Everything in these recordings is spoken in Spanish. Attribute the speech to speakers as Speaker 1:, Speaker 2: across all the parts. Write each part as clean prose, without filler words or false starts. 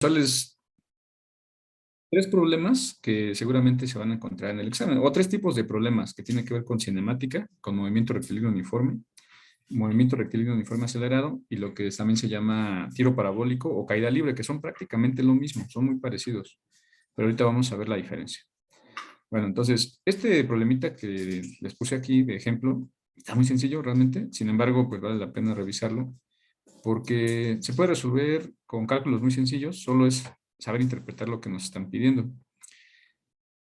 Speaker 1: mostrarles tres problemas que seguramente se van a encontrar en el examen, o tres tipos de problemas que tienen que ver con cinemática, con movimiento rectilíneo uniforme, movimiento rectilíneo uniforme acelerado y lo que también se llama tiro parabólico o caída libre, que son prácticamente lo mismo, son muy parecidos, pero ahorita vamos a ver la diferencia. Bueno, entonces, este problemita que les puse aquí de ejemplo está muy sencillo realmente, sin embargo, pues vale la pena revisarlo porque se puede resolver con cálculos muy sencillos, solo es saber interpretar lo que nos están pidiendo.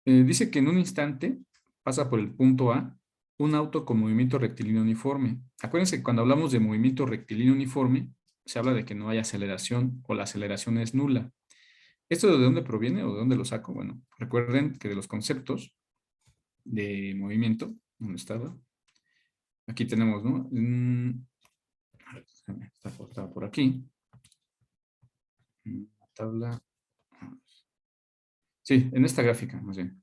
Speaker 1: Dice que en un instante pasa por el punto A un auto con movimiento rectilíneo uniforme. Acuérdense que cuando hablamos de movimiento rectilíneo uniforme, se habla de que no hay aceleración o la aceleración es nula. ¿Esto de dónde proviene o de dónde lo saco? Bueno, recuerden que de los conceptos de movimiento, ¿dónde estaba? Aquí tenemos, ¿no? Está por aquí. La tabla. Sí, en esta gráfica, más bien.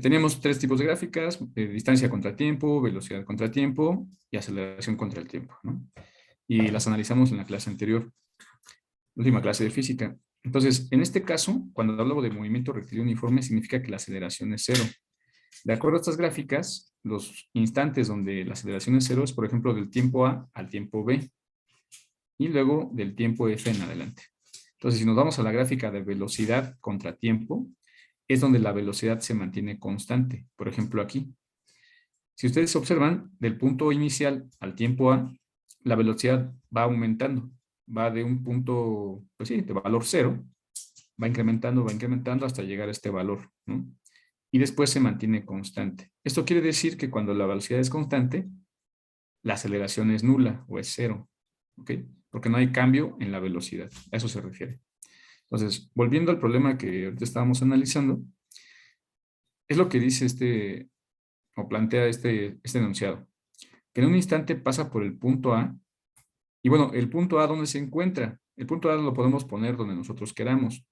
Speaker 1: Teníamos tres tipos de gráficas, distancia contra tiempo, velocidad contra tiempo y aceleración contra el tiempo, ¿no? Y las analizamos en la clase anterior, última clase de física. Entonces, en este caso, cuando hablo de movimiento rectilíneo uniforme, significa que la aceleración es cero. De acuerdo a estas gráficas, los instantes donde la aceleración es cero es, por ejemplo, del tiempo A al tiempo B y luego del tiempo F en adelante. Entonces, si nos vamos a la gráfica de velocidad contra tiempo, es donde la velocidad se mantiene constante. Por ejemplo, aquí. Si ustedes observan, del punto inicial al tiempo A, la velocidad va aumentando. Va de un punto, pues sí, de valor cero, va incrementando hasta llegar a este valor, ¿no? Y después se mantiene constante. Esto quiere decir que cuando la velocidad es constante, la aceleración es nula o es cero, ¿ok? Porque no hay cambio en la velocidad. A eso se refiere. Entonces, volviendo al problema que ahorita estábamos analizando, es lo que dice o plantea este enunciado, que en un instante pasa por el punto A, y bueno, el punto A, ¿dónde se encuentra? El punto A lo podemos poner donde nosotros queramos.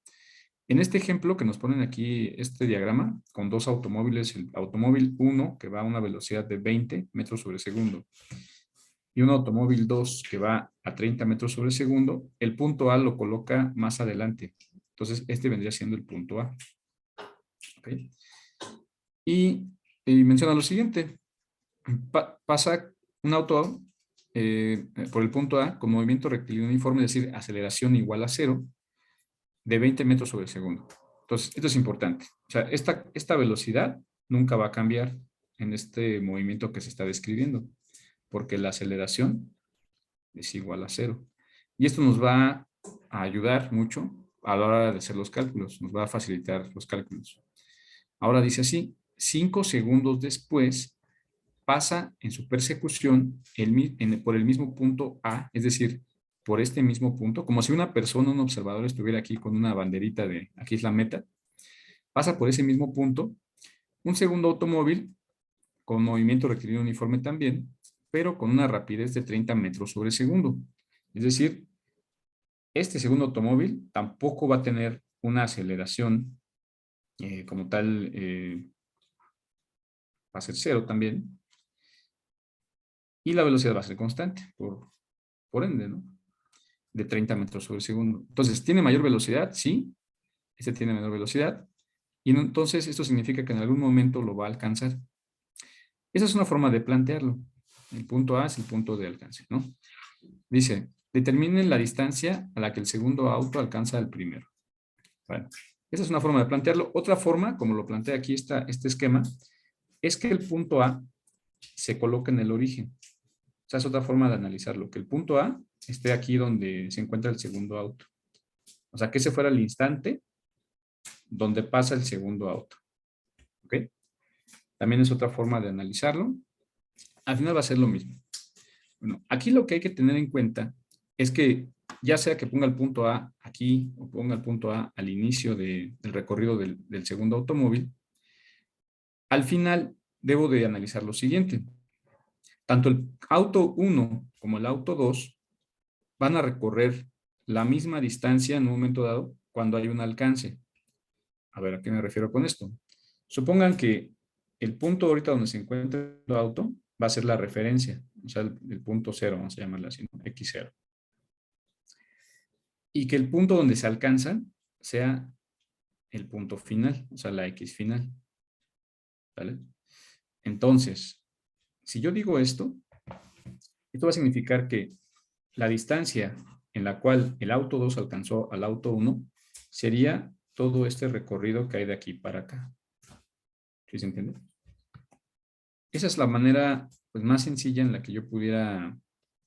Speaker 1: En este ejemplo que nos ponen aquí, este diagrama, con dos automóviles, el automóvil 1 que va a una velocidad de 20 metros sobre segundo, y un automóvil 2 que va a 30 metros sobre segundo, el punto A lo coloca más adelante. Entonces, este vendría siendo el punto A. ¿Okay? Y menciona lo siguiente. Pasa un auto por el punto A con movimiento rectilíneo uniforme, es decir, aceleración igual a cero, de 20 metros sobre segundo. Entonces, esto es importante. O sea, esta velocidad nunca va a cambiar en este movimiento que se está describiendo, porque la aceleración es igual a cero. Y esto nos va a ayudar mucho a la hora de hacer los cálculos, nos va a facilitar los cálculos. Ahora dice así, 5 segundos después pasa en su persecución por el mismo punto A, es decir, por este mismo punto, como si una persona, un observador, estuviera aquí con una banderita de aquí es la meta, pasa por ese mismo punto, un segundo automóvil con movimiento rectilíneo uniforme también, pero con una rapidez de 30 metros sobre segundo. Es decir, este segundo automóvil tampoco va a tener una aceleración como tal, va a ser cero también, y la velocidad va a ser constante, por ende, ¿no? De 30 metros sobre segundo. Entonces, ¿tiene mayor velocidad? Sí, este tiene menor velocidad, y entonces esto significa que en algún momento lo va a alcanzar. Esa es una forma de plantearlo. El punto A es el punto de alcance, ¿no? Dice, determinen la distancia a la que el segundo auto alcanza al primero. Bueno, esa es una forma de plantearlo. Otra forma, como lo plantea aquí este esquema, es que el punto A se coloca en el origen. Esa es otra forma de analizarlo, que el punto A esté aquí donde se encuentra el segundo auto. O sea, que ese fuera el instante donde pasa el segundo auto. ¿Ok? También es otra forma de analizarlo. Al final va a ser lo mismo. Bueno, aquí lo que hay que tener en cuenta es que ya sea que ponga el punto A aquí o ponga el punto A al inicio del recorrido del segundo automóvil, al final debo de analizar lo siguiente. Tanto el auto 1 como el auto 2 van a recorrer la misma distancia en un momento dado cuando hay un alcance. A ver, ¿a qué me refiero con esto? Supongan que el punto ahorita donde se encuentra el auto va a ser la referencia, o sea, el punto cero, vamos a llamarlo así, ¿no? X0. y que el punto donde se alcanzan sea el punto final, o sea, la X final. ¿Vale? Entonces, si yo digo esto va a significar que la distancia en la cual el auto 2 alcanzó al auto 1 sería todo este recorrido que hay de aquí para acá. ¿Sí se entiende? Esa es la manera pues, más sencilla en la que yo pudiera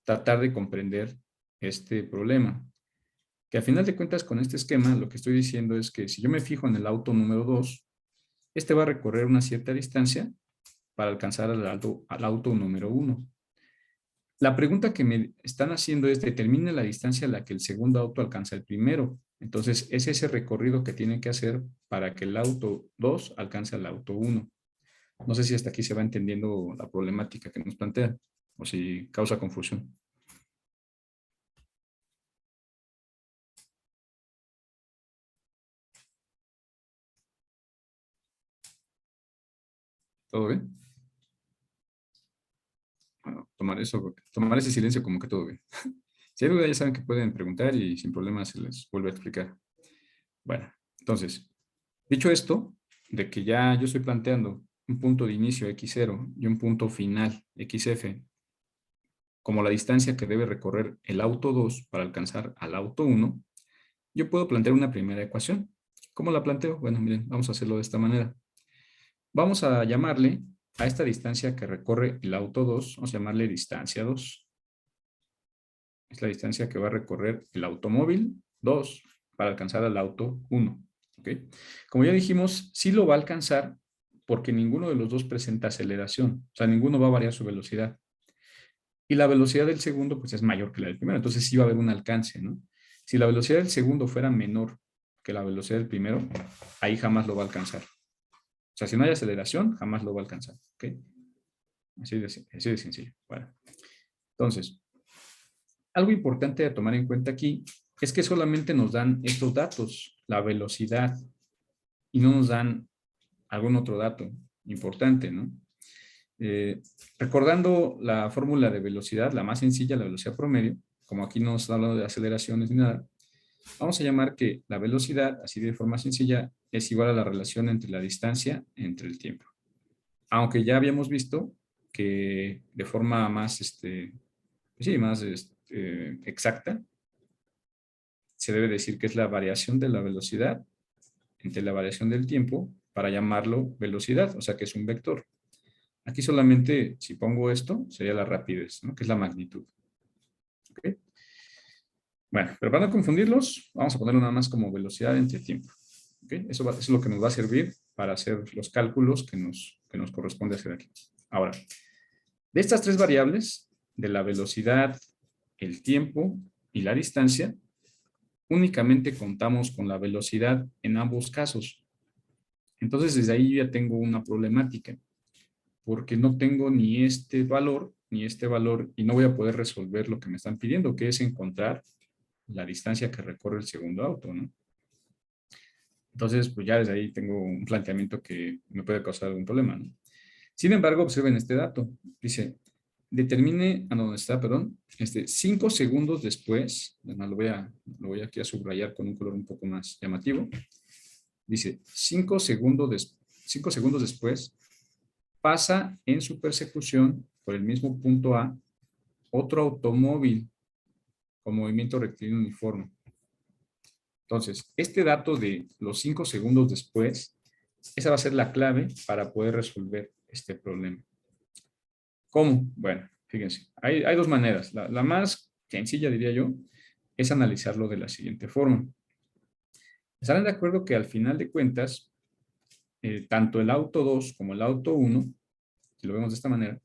Speaker 1: tratar de comprender este problema. Que a final de cuentas con este esquema lo que estoy diciendo es que si yo me fijo en el auto número 2, este va a recorrer una cierta distancia para alcanzar al auto número 1. La pregunta que me están haciendo es determina la distancia a la que el segundo auto alcanza el primero. Entonces, es ese recorrido que tiene que hacer para que el auto 2 alcance al auto 1. No sé si hasta aquí se va entendiendo la problemática que nos plantea o si causa confusión. ¿Todo bien? Bueno, tomar ese silencio como que todo bien. Si hay duda, ya saben que pueden preguntar y sin problema se les vuelve a explicar. Bueno, entonces, dicho esto, de que ya yo estoy planteando un punto de inicio x0 y un punto final xf como la distancia que debe recorrer el auto 2 para alcanzar al auto 1, yo puedo plantear una primera ecuación. ¿Cómo la planteo? Bueno, miren, vamos a hacerlo de esta manera. Vamos a llamarle a esta distancia que recorre el auto 2, vamos a llamarle distancia 2. Es la distancia que va a recorrer el automóvil 2 para alcanzar al auto 1. ¿Okay? Como ya dijimos, sí lo va a alcanzar porque ninguno de los dos presenta aceleración. O sea, ninguno va a variar su velocidad. Y la velocidad del segundo pues es mayor que la del primero. Entonces sí va a haber un alcance, ¿no? Si la velocidad del segundo fuera menor que la velocidad del primero, ahí jamás lo va a alcanzar. O sea, si no hay aceleración, jamás lo va a alcanzar. ¿Ok? Así de sencillo. Bueno, entonces, algo importante a tomar en cuenta aquí es que solamente nos dan estos datos, la velocidad, y no nos dan algún otro dato importante, ¿no? Recordando la fórmula de velocidad, la más sencilla, la velocidad promedio, como aquí no está hablando de aceleraciones ni nada, vamos a llamar que la velocidad, así de forma sencilla, es igual a la relación entre la distancia entre el tiempo. Aunque ya habíamos visto que de forma más, sí, más exacta, se debe decir que es la variación de la velocidad entre la variación del tiempo para llamarlo velocidad, o sea que es un vector. Aquí solamente, si pongo esto, sería la rapidez, ¿no? Que es la magnitud. ¿Okay? Bueno, pero para no confundirlos, vamos a ponerlo nada más como velocidad entre tiempo. ¿Okay? Eso es lo que nos va a servir para hacer los cálculos que nos corresponde hacer aquí. Ahora, de estas tres variables, de la velocidad, el tiempo y la distancia, únicamente contamos con la velocidad en ambos casos. Entonces, desde ahí ya tengo una problemática, porque no tengo ni este valor, y no voy a poder resolver lo que me están pidiendo, que es encontrar la distancia que recorre el segundo auto, ¿no? Entonces, pues ya desde ahí tengo un planteamiento que me puede causar algún problema, ¿no? Sin embargo, observen este dato. Dice, determine, ¿dónde está? Perdón. 5 segundos después, además lo voy aquí a subrayar con un color un poco más llamativo. Dice, 5 segundos después, pasa en su persecución por el mismo punto A otro automóvil con movimiento rectilíneo uniforme. Entonces, este dato de los 5 segundos después, esa va a ser la clave para poder resolver este problema. ¿Cómo? Bueno, fíjense, hay dos maneras. La más sencilla, diría yo, es analizarlo de la siguiente forma. ¿Estarán de acuerdo que al final de cuentas, tanto el auto 2 como el auto 1, si lo vemos de esta manera,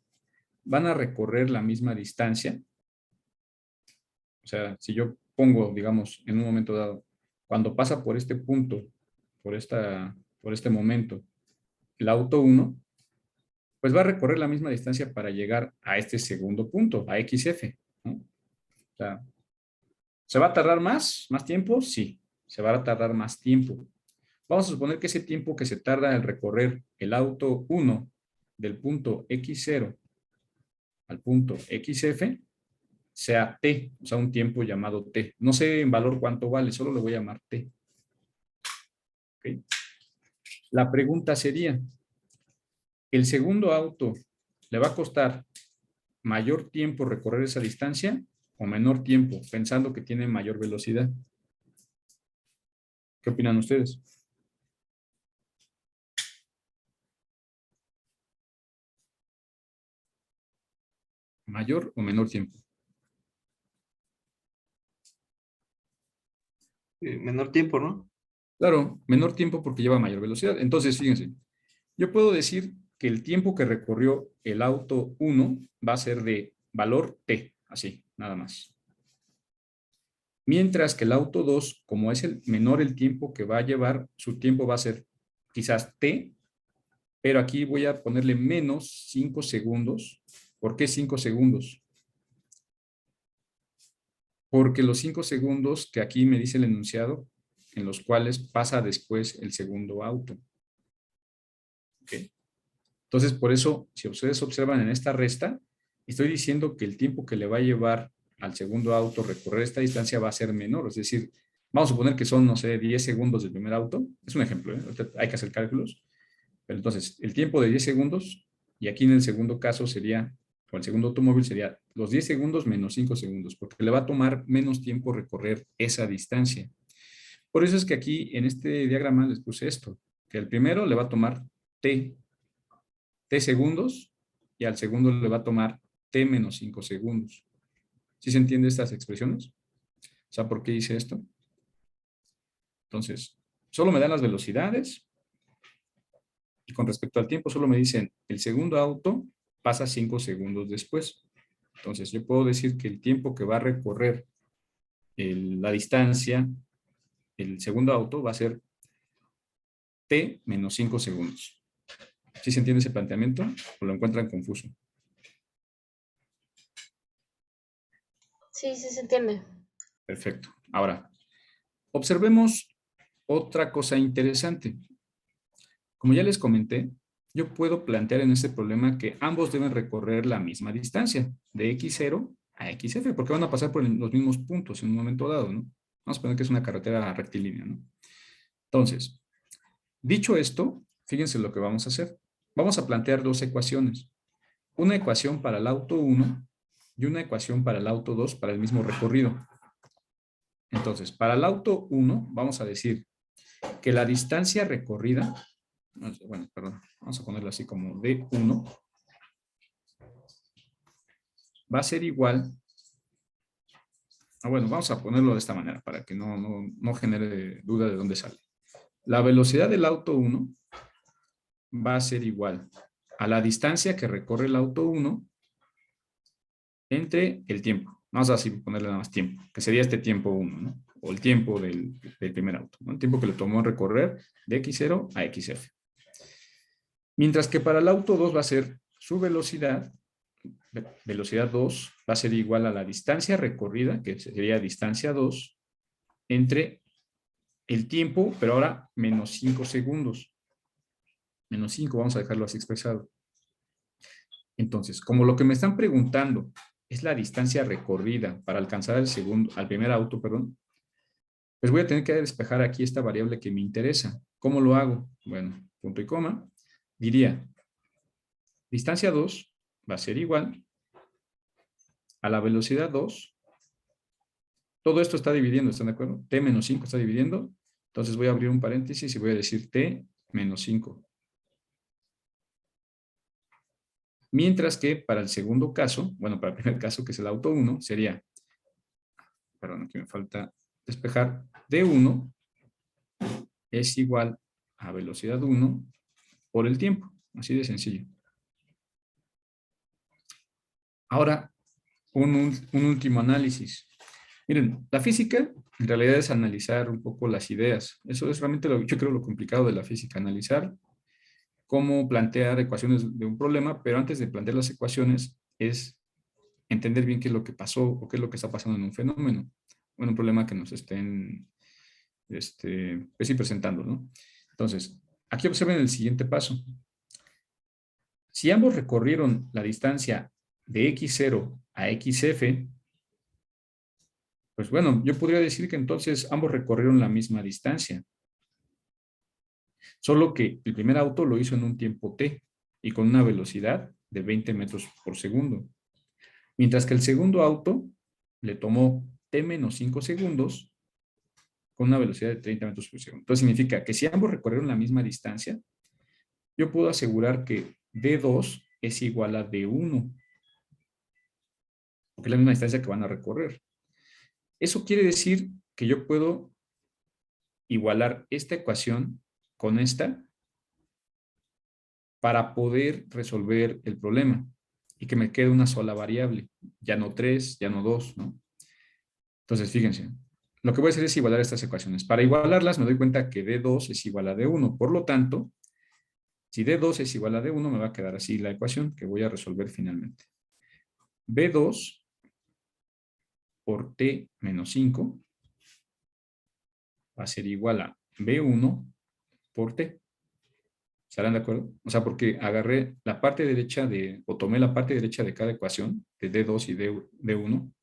Speaker 1: van a recorrer la misma distancia? O sea, si yo pongo, digamos, en un momento dado, cuando pasa por este punto, por este momento, el auto 1, pues va a recorrer la misma distancia para llegar a este segundo punto, a XF, ¿no? O sea, ¿se va a tardar más tiempo? Sí, se va a tardar más tiempo. Vamos a suponer que ese tiempo que se tarda en recorrer el auto 1 del punto X0 al punto XF sea t, o sea, un tiempo llamado t. No sé en valor cuánto vale, solo le voy a llamar t. ¿Okay? La pregunta sería, ¿el segundo auto le va a costar mayor tiempo recorrer esa distancia o menor tiempo, pensando que tiene mayor velocidad? ¿Qué opinan ustedes? ¿Mayor o menor tiempo?
Speaker 2: Menor tiempo, ¿no?
Speaker 1: Claro, menor tiempo porque lleva mayor velocidad. Entonces, fíjense, yo puedo decir que el tiempo que recorrió el auto 1 va a ser de valor t, así, nada más. Mientras que el auto 2, como es el menor el tiempo que va a llevar, su tiempo va a ser quizás t, pero aquí voy a ponerle menos 5 segundos. ¿Por qué 5 segundos? Porque los 5 segundos que aquí me dice el enunciado, en los cuales pasa después el segundo auto. ¿Okay? Entonces, por eso, si ustedes observan en esta resta, estoy diciendo que el tiempo que le va a llevar al segundo auto recorrer esta distancia va a ser menor. Es decir, vamos a suponer que son, no sé, 10 segundos del primer auto. Es un ejemplo, ¿eh? Hay que hacer cálculos. Pero entonces, el tiempo de 10 segundos, y aquí en el segundo caso sería, o el segundo automóvil sería los 10 segundos menos 5 segundos, porque le va a tomar menos tiempo recorrer esa distancia. Por eso es que aquí en este diagrama les puse esto, que el primero le va a tomar t segundos y al segundo le va a tomar t menos 5 segundos. ¿Sí se entiende estas expresiones? O sea, ¿por qué hice esto? Entonces, solo me dan las velocidades y con respecto al tiempo solo me dicen el segundo auto pasa 5 segundos después. Entonces, yo puedo decir que el tiempo que va a recorrer la distancia, el segundo auto va a ser t menos 5 segundos. ¿Sí se entiende ese planteamiento o lo encuentran confuso?
Speaker 3: Sí, sí se entiende.
Speaker 1: Perfecto. Ahora, observemos otra cosa interesante. Como ya les comenté, yo puedo plantear en este problema que ambos deben recorrer la misma distancia, de x0 a xf, porque van a pasar por los mismos puntos en un momento dado, ¿no? Vamos a poner que es una carretera rectilínea, ¿no? Entonces, dicho esto, fíjense lo que vamos a hacer. Vamos a plantear dos ecuaciones. Una ecuación para el auto 1 y una ecuación para el auto 2 para el mismo recorrido. Entonces, para el auto 1 vamos a decir que la distancia recorrida, bueno, perdón, vamos a ponerlo así como D1, va a ser igual, bueno, vamos a ponerlo de esta manera para que no genere duda de dónde sale. La velocidad del auto 1 va a ser igual a la distancia que recorre el auto 1 entre el tiempo. Vamos a así ponerle nada más tiempo, que sería este tiempo 1, ¿no? O el tiempo del primer auto, ¿no? El tiempo que le tomó recorrer de x0 a xf. Mientras que para el auto 2 va a ser su velocidad 2 va a ser igual a la distancia recorrida, que sería distancia 2, entre el tiempo, pero ahora menos 5 segundos. Menos 5, vamos a dejarlo así expresado. Entonces, como lo que me están preguntando es la distancia recorrida para alcanzar al primer auto, perdón, pues voy a tener que despejar aquí esta variable que me interesa. ¿Cómo lo hago? Bueno, punto y coma. Diría, distancia 2 va a ser igual a la velocidad 2. Todo esto está dividiendo, ¿están de acuerdo? T menos 5 está dividiendo. Entonces voy a abrir un paréntesis y voy a decir T menos 5. Mientras que para el segundo caso, bueno, para el primer caso, que es el auto 1, sería, perdón, aquí me falta despejar, D1 es igual a velocidad 1 por el tiempo. Así de sencillo. Ahora, un último análisis. Miren, la física en realidad es analizar un poco las ideas. Eso es realmente, yo creo, lo complicado de la física, analizar cómo plantear ecuaciones de un problema, pero antes de plantear las ecuaciones es entender bien qué es lo que pasó o qué es lo que está pasando en un fenómeno o en un problema que nos estén pues sí, presentando, ¿no? Entonces, aquí observen el siguiente paso. Si ambos recorrieron la distancia de x0 a xf, Pues bueno, yo podría decir que entonces ambos recorrieron la misma distancia. Solo que el primer auto lo hizo en un tiempo t y con una velocidad de 20 metros por segundo. Mientras que el segundo auto le tomó t menos 5 segundos con una velocidad de 30 metros por segundo. Entonces significa que si ambos recorrieron la misma distancia, yo puedo asegurar que D2 es igual a D1, porque es la misma distancia que van a recorrer. Eso quiere decir que yo puedo igualar esta ecuación con esta para poder resolver el problema y que me quede una sola variable, ya no 3, ya no 2, ¿no? Entonces, fíjense, lo que voy a hacer es igualar estas ecuaciones. Para igualarlas me doy cuenta que D2 es igual a D1, por lo tanto, si D2 es igual a D1, me va a quedar así la ecuación que voy a resolver finalmente. B2 por T menos 5 va a ser igual a B1 por T. ¿Estarán de acuerdo? O sea, porque agarré la parte derecha o tomé la parte derecha de cada ecuación, de D2 y D1,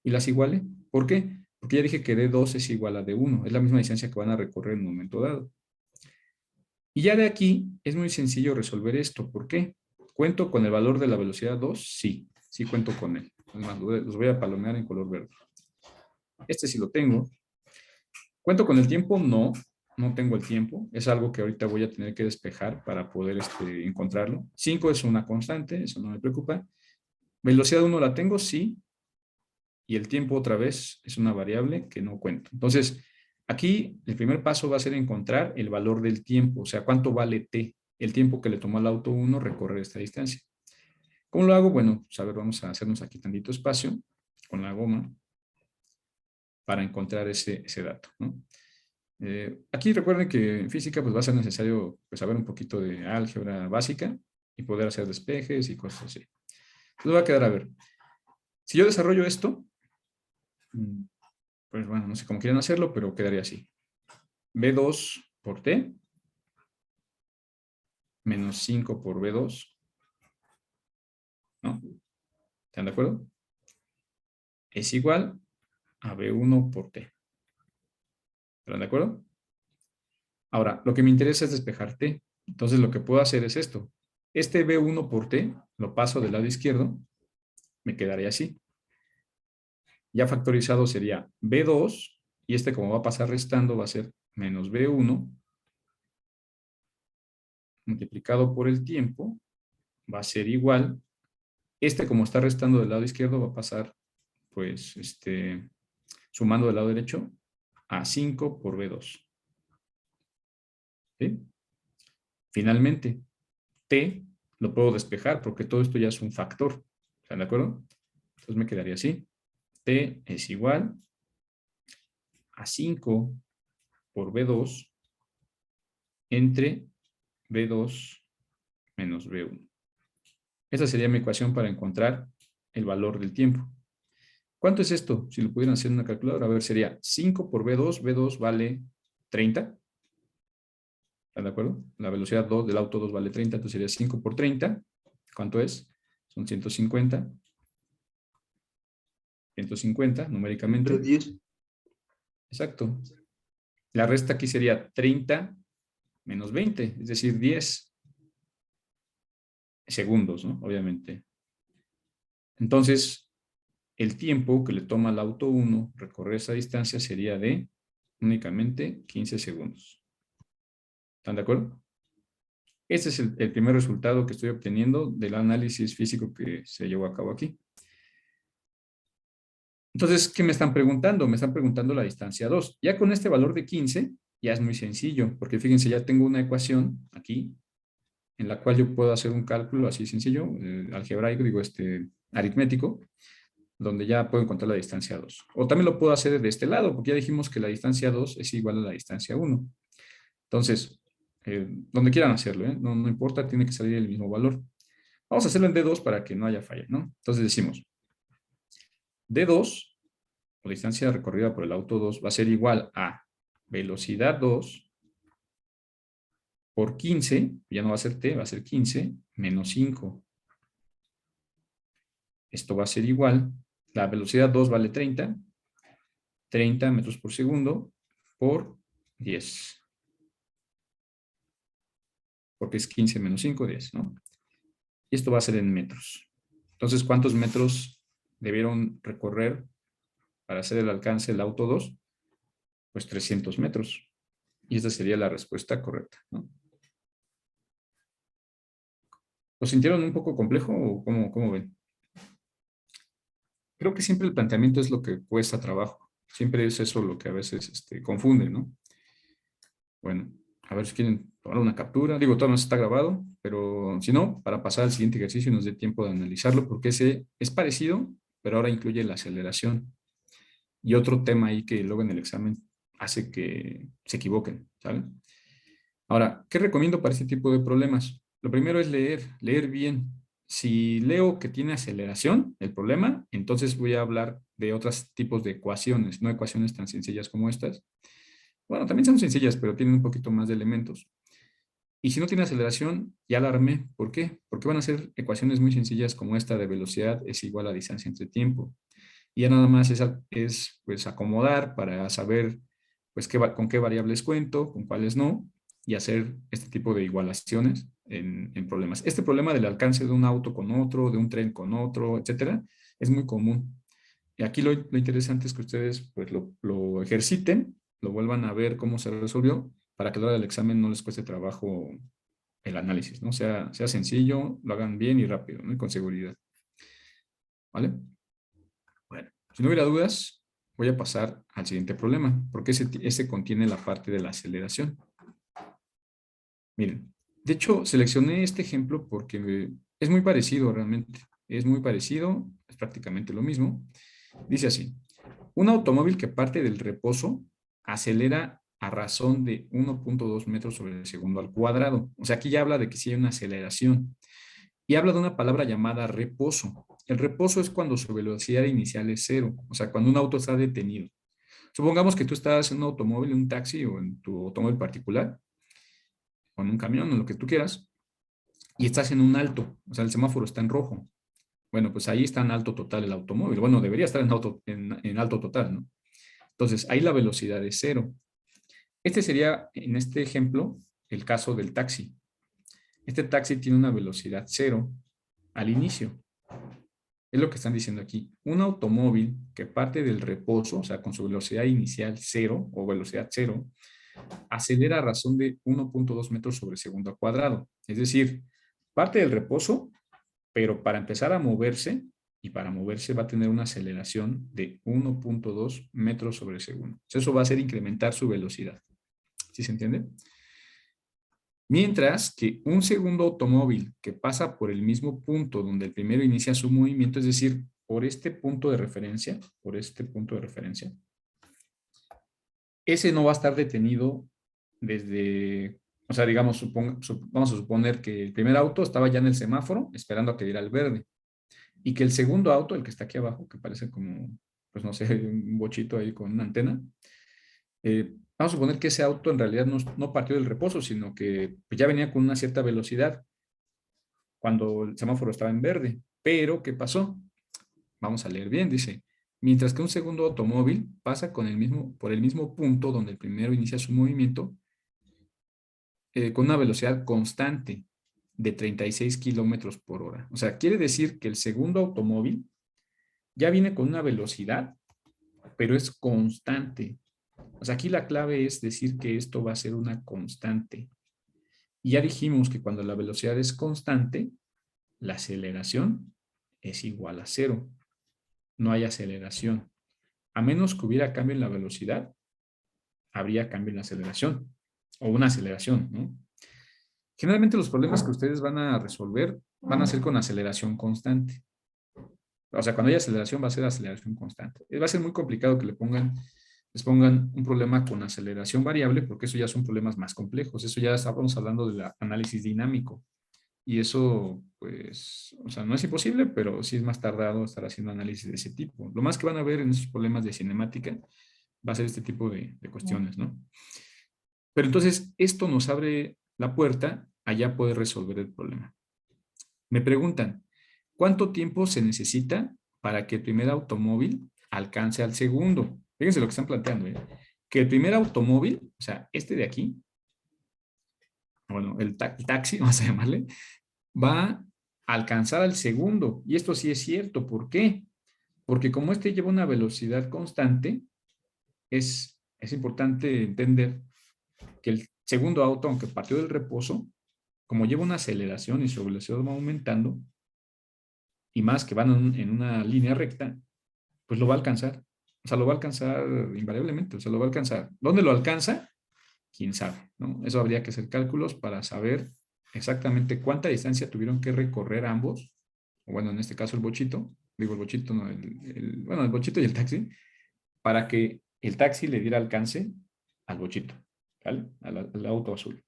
Speaker 1: y las igualé. ¿Por qué? Porque ya dije que D2 es igual a D1. Es la misma distancia que van a recorrer en un momento dado. Y ya de aquí es muy sencillo resolver esto. ¿Por qué? ¿Cuento con el valor de la velocidad 2? Sí, sí cuento con él. Además, los voy a palomear en color verde. Este sí lo tengo. ¿Cuento con el tiempo? No, no tengo el tiempo. Es algo que ahorita voy a tener que despejar para poder encontrarlo. 5 es una constante, eso no me preocupa. ¿Velocidad 1 la tengo? Sí. Y el tiempo otra vez es una variable que no cuento. Entonces, aquí el primer paso va a ser encontrar el valor del tiempo, o sea, cuánto vale t, el tiempo que le tomó al auto 1 recorrer esta distancia. ¿Cómo lo hago? Bueno, pues a ver, vamos a hacernos aquí tantito espacio con la goma para encontrar ese dato, ¿no? Aquí recuerden que en física pues va a ser necesario pues, saber un poquito de álgebra básica y poder hacer despejes y cosas así. Entonces va a quedar a ver. Si yo desarrollo esto, pues bueno, no sé cómo quieren hacerlo, pero quedaría así. B2 por T menos 5 por B2, ¿no? ¿Están de acuerdo? Es igual a B1 por T. ¿Están de acuerdo? Ahora, lo que me interesa es despejar T. Entonces, lo que puedo hacer es esto. Este B1 por T lo paso del lado izquierdo, me quedaría así. Ya factorizado sería B2, y este como va a pasar restando va a ser menos B1 multiplicado por el tiempo, va a ser igual. Este como está restando del lado izquierdo va a pasar, pues, sumando del lado derecho a 5 por B2. ¿Sí? Finalmente, T lo puedo despejar porque todo esto ya es un factor. ¿Están de acuerdo? Entonces me quedaría así. T es igual a 5 por B2 entre B2 menos B1. Esa sería mi ecuación para encontrar el valor del tiempo. ¿Cuánto es esto? Si lo pudieran hacer en una calculadora, a ver, sería 5 por B2. B2 vale 30. ¿Están de acuerdo? La velocidad 2 del auto 2 vale 30, entonces sería 5 por 30. ¿Cuánto es? Son 150. 150 numéricamente.
Speaker 2: 10.
Speaker 1: Exacto. La resta aquí sería 30 menos 20, es decir, 10 segundos, ¿no? Obviamente. Entonces, el tiempo que le toma al auto 1 recorrer esa distancia sería de únicamente 15 segundos. ¿Están de acuerdo? Este es el primer resultado que estoy obteniendo del análisis físico que se llevó a cabo aquí. Entonces, ¿qué me están preguntando? Me están preguntando la distancia 2. Ya con este valor de 15, ya es muy sencillo, porque fíjense, ya tengo una ecuación aquí, en la cual yo puedo hacer un cálculo así sencillo, algebraico, digo, aritmético, donde ya puedo encontrar la distancia 2. O también lo puedo hacer de este lado, porque ya dijimos que la distancia 2 es igual a la distancia 1. Entonces, donde quieran hacerlo, no, no importa, tiene que salir el mismo valor. Vamos a hacerlo en D2 para que no haya falla, ¿no? Entonces decimos, D2, o distancia recorrida por el auto 2, va a ser igual a velocidad 2 por 15, ya no va a ser T, va a ser 15, menos 5. Esto va a ser igual, la velocidad 2 vale 30, 30 metros por segundo por 10. Porque es 15 menos 5, 10, ¿no? Y esto va a ser en metros. Entonces, ¿cuántos metros debieron recorrer para hacer el alcance del auto 2? Pues 300 metros. Y esta sería la respuesta correcta, ¿no? ¿Lo sintieron un poco complejo o cómo ven? Creo que siempre el planteamiento es lo que cuesta trabajo. Siempre es eso lo que a veces confunde, ¿no? Bueno, a ver si quieren tomar una captura. Digo, todo no está grabado, pero si no, para pasar al siguiente ejercicio y nos dé tiempo de analizarlo, porque ese es parecido, pero ahora incluye la aceleración. Y otro tema ahí que luego en el examen hace que se equivoquen, ¿saben? Ahora, ¿qué recomiendo para este tipo de problemas? Lo primero es leer bien. Si leo que tiene aceleración, el problema, entonces voy a hablar de otros tipos de ecuaciones, no ecuaciones tan sencillas como estas. Bueno, también son sencillas, pero tienen un poquito más de elementos. Y si no tiene aceleración, ya la armé. ¿Por qué? Porque van a ser ecuaciones muy sencillas como esta de velocidad es igual a distancia entre tiempo. Y ya nada más es pues acomodar para saber pues con qué variables cuento, con cuáles no, y hacer este tipo de igualaciones en problemas. Este problema del alcance de un auto con otro, de un tren con otro, etcétera, es muy común. Y aquí lo interesante es que ustedes pues lo ejerciten, lo vuelvan a ver cómo se resolvió, para que a la hora del examen no les cueste trabajo el análisis, ¿no? Sea sencillo, lo hagan bien y rápido, ¿no? Y con seguridad. ¿Vale? Bueno, si no hubiera dudas, voy a pasar al siguiente problema, porque ese contiene la parte de la aceleración. Miren, de hecho, seleccioné este ejemplo porque es muy parecido realmente. Es muy parecido, es prácticamente lo mismo. Dice así, un automóvil que parte del reposo acelera a razón de 1.2 metros sobre el segundo al cuadrado. O sea, aquí ya habla de que sí hay una aceleración. Y habla de una palabra llamada reposo. El reposo es cuando su velocidad inicial es cero, o sea, cuando un auto está detenido. Supongamos que tú estás en un automóvil, en un taxi o en tu automóvil particular, o en un camión, o lo que tú quieras, y estás en un alto, o sea, el semáforo está en rojo. Bueno, pues ahí está en alto total el automóvil. Bueno, debería estar en alto total, ¿no? Entonces, ahí la velocidad es cero. Este sería, en este ejemplo, el caso del taxi. Este taxi tiene una velocidad cero al inicio. Es lo que están diciendo aquí. Un automóvil que parte del reposo, o sea, con su velocidad inicial cero o velocidad cero, acelera a razón de 1.2 metros sobre segundo al cuadrado. Es decir, parte del reposo, pero para empezar a moverse, y para moverse va a tener una aceleración de 1.2 metros sobre segundo. Eso va a hacer incrementar su velocidad. ¿Sí se entiende? Mientras que un segundo automóvil que pasa por el mismo punto donde el primero inicia su movimiento, es decir, por este punto de referencia, ese no va a estar detenido desde, o sea, digamos, vamos a suponer que el primer auto estaba ya en el semáforo esperando a que diera el verde y que el segundo auto, el que está aquí abajo, que parece como, pues no sé, un bochito ahí con una antena, vamos a suponer que ese auto en realidad no partió del reposo, sino que pues, ya venía con una cierta velocidad cuando el semáforo estaba en verde. Pero, ¿qué pasó? Vamos a leer bien, dice, mientras que un segundo automóvil pasa por el mismo punto donde el primero inicia su movimiento, con una velocidad constante de 36 kilómetros por hora. O sea, quiere decir que el segundo automóvil ya viene con una velocidad, pero es constante. O sea, aquí la clave es decir que esto va a ser una constante. Y ya dijimos que cuando la velocidad es constante, la aceleración es igual a cero. No hay aceleración. A menos que hubiera cambio en la velocidad, habría cambio en la aceleración o una aceleración, ¿no? Generalmente los problemas que ustedes van a resolver van a ser con aceleración constante. O sea, cuando hay aceleración va a ser aceleración constante. Va a ser muy complicado que les pongan un problema con aceleración variable porque eso ya son problemas más complejos. Eso ya estamos hablando del análisis dinámico. Y eso, pues, o sea, no es imposible, pero sí es más tardado estar haciendo análisis de ese tipo. Lo más que van a ver en esos problemas de cinemática va a ser este tipo de cuestiones, ¿no? Pero entonces, esto nos abre la puerta a ya poder resolver el problema. Me preguntan, ¿cuánto tiempo se necesita para que el primer automóvil alcance al segundo? Fíjense lo que están planteando, ¿eh? Que el primer automóvil, o sea, este de aquí, bueno, el taxi, vamos a llamarle, va a alcanzar al segundo. Y esto sí es cierto. ¿Por qué? Porque como este lleva una velocidad constante, es importante entender que el segundo auto, aunque partió del reposo, como lleva una aceleración y su velocidad va aumentando, y más que van en una línea recta, pues lo va a alcanzar. O sea, lo va a alcanzar invariablemente, o sea, lo va a alcanzar. ¿Dónde lo alcanza? Quién sabe, ¿no? Eso habría que hacer cálculos para saber exactamente cuánta distancia tuvieron que recorrer ambos, o bueno, en este caso el bochito, digo el bochito, no, bueno, el bochito y el taxi, para que el taxi le diera alcance al bochito, ¿vale? Al auto azul.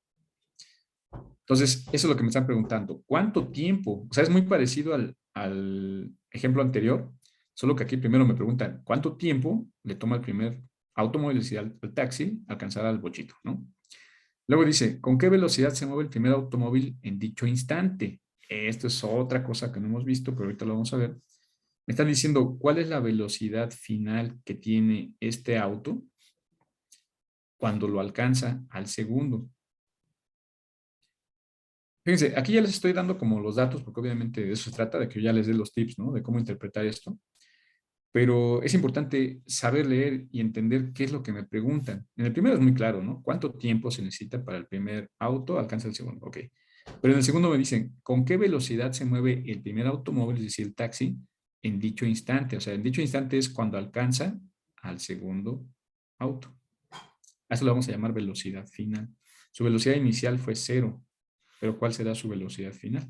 Speaker 1: Entonces, eso es lo que me están preguntando. ¿Cuánto tiempo? O sea, es muy parecido al ejemplo anterior, solo que aquí primero me preguntan, ¿cuánto tiempo le toma el primer automóvil, es decir, al taxi, alcanzar al bochito, ¿no? Luego dice, ¿con qué velocidad se mueve el primer automóvil en dicho instante? Esto es otra cosa que no hemos visto, pero ahorita lo vamos a ver. Me están diciendo, ¿cuál es la velocidad final que tiene este auto cuando lo alcanza al segundo? Fíjense, aquí ya les estoy dando como los datos, porque obviamente de eso se trata, de que yo ya les dé los tips, ¿no? De cómo interpretar esto. Pero es importante saber leer y entender qué es lo que me preguntan. En el primero es muy claro, ¿no? ¿Cuánto tiempo se necesita para el primer auto alcanza el segundo? Ok. Pero en el segundo me dicen, ¿con qué velocidad se mueve el primer automóvil, es decir, el taxi, en dicho instante? O sea, en dicho instante es cuando alcanza al segundo auto. A eso lo vamos a llamar velocidad final. Su velocidad inicial fue 0, pero ¿cuál será su velocidad final?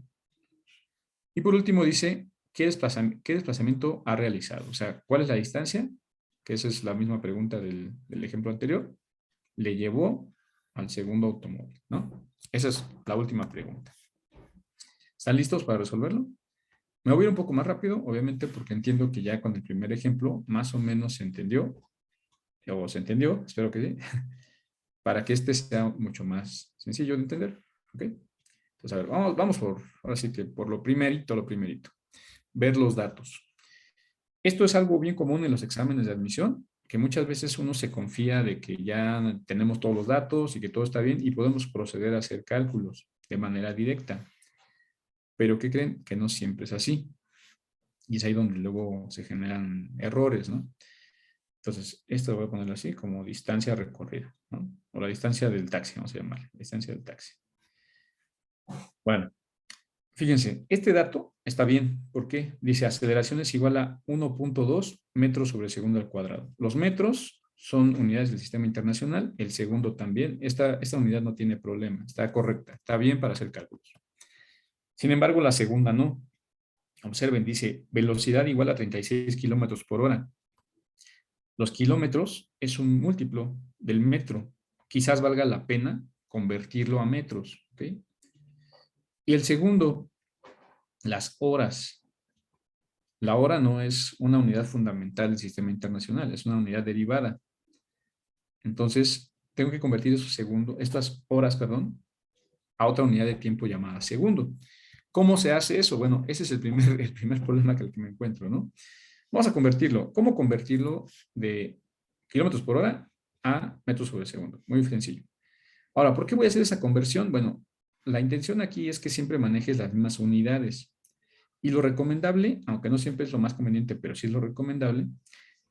Speaker 1: Y por último dice, ¿qué desplazamiento ha realizado? O sea, ¿cuál es la distancia? Que esa es la misma pregunta del ejemplo anterior. Le llevó al segundo automóvil, ¿no? Esa es la última pregunta. ¿Están listos para resolverlo? Me voy a ir un poco más rápido, obviamente, porque entiendo que ya con el primer ejemplo más o menos se entendió, o se entendió, espero que sí, para que este sea mucho más sencillo de entender, ¿ok? Entonces, a ver, vamos por, ahora sí que por lo primerito. Ver los datos. Esto es algo bien común en los exámenes de admisión, que muchas veces uno se confía de que ya tenemos todos los datos y que todo está bien y podemos proceder a hacer cálculos de manera directa. Pero ¿qué creen? Que no siempre es así. Y es ahí donde luego se generan errores, ¿no? Entonces, esto lo voy a poner así, como distancia recorrida, ¿no? O la distancia del taxi, vamos a llamarle, distancia del taxi. Bueno, fíjense, este dato está bien. ¿Por qué? Dice aceleración es igual a 1.2 metros sobre segundo al cuadrado. Los metros son unidades del sistema internacional, el segundo también. Esta unidad no tiene problema, está correcta, está bien para hacer cálculos. Sin embargo, la segunda no. Observen, dice velocidad igual a 36 kilómetros por hora. Los kilómetros es un múltiplo del metro. Quizás valga la pena convertirlo a metros. ¿Ok? Y el segundo, las horas. La hora no es una unidad fundamental del sistema internacional, es una unidad derivada. Entonces, tengo que convertir estas horas, perdón, a otra unidad de tiempo llamada segundo. ¿Cómo se hace eso? Bueno, ese es el primer problema que me encuentro, ¿no? Vamos a convertirlo. ¿Cómo convertirlo de kilómetros por hora a metros sobre segundo? Muy sencillo. Ahora, ¿por qué voy a hacer esa conversión? Bueno, la intención aquí es que siempre manejes las mismas unidades. Y lo recomendable, aunque no siempre es lo más conveniente, pero sí es lo recomendable,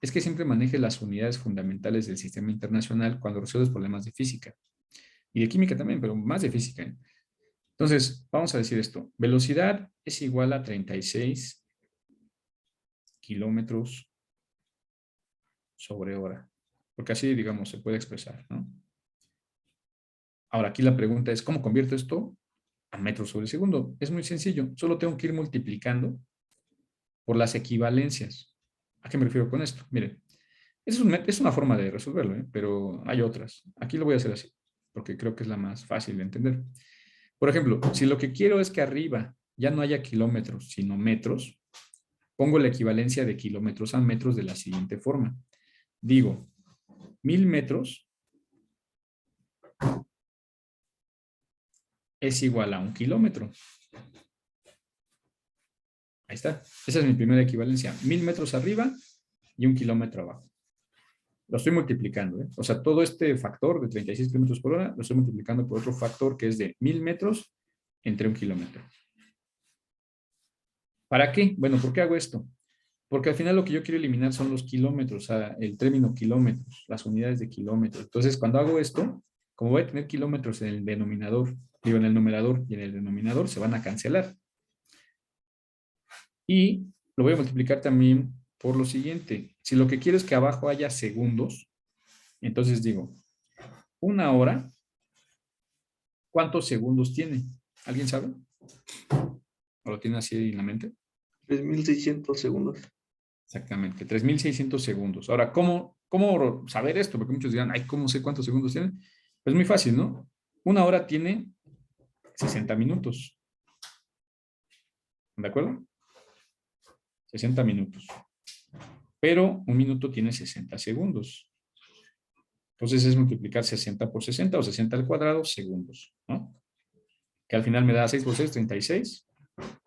Speaker 1: es que siempre manejes las unidades fundamentales del sistema internacional cuando resuelves problemas de física. Y de química también, pero más de física, ¿eh? Entonces, vamos a decir esto. Velocidad es igual a 36 kilómetros sobre hora. Porque así, digamos, se puede expresar, ¿no? Ahora, aquí la pregunta es, ¿cómo convierto esto a metros sobre segundo? Es muy sencillo. Solo tengo que ir multiplicando por las equivalencias. ¿A qué me refiero con esto? Miren, es una forma de resolverlo, ¿eh? Pero hay otras. Aquí lo voy a hacer así, porque creo que es la más fácil de entender. Por ejemplo, si lo que quiero es que arriba ya no haya kilómetros, sino metros, pongo la equivalencia de kilómetros a metros de la siguiente forma. Digo, 1000 metros es igual a 1 kilómetro. Ahí está. Esa es mi primera equivalencia. 1000 metros arriba y 1 kilómetro abajo. lo estoy multiplicando, ¿eh? O sea, todo este factor de 36 kilómetros por hora lo estoy multiplicando por otro factor que es de 1000 metros entre 1 kilómetro. ¿Para qué? Bueno, ¿por qué hago esto? Porque al final lo que yo quiero eliminar son los kilómetros, o sea, el término kilómetros, las unidades de kilómetros. Entonces, cuando hago esto, como voy a tener kilómetros en el denominador, digo, en el numerador y en el denominador, se van a cancelar. Y lo voy a multiplicar también por lo siguiente. Si lo que quiero es que abajo haya segundos, entonces digo, 1 hora, ¿cuántos segundos tiene? ¿Alguien sabe? ¿O lo tiene así en la mente?
Speaker 2: 3600 segundos.
Speaker 1: Exactamente, 3600 segundos. Ahora, ¿cómo saber esto? Porque muchos dirán, ay, ¿cómo sé cuántos segundos tiene? Pues muy fácil, ¿no? 1 hora tiene 60 minutos. ¿De acuerdo? 60 minutos. Pero 1 minuto tiene 60 segundos. Entonces es multiplicar 60 por 60 o 60 al cuadrado segundos, ¿no? Que al final me da 6 por 6, 36,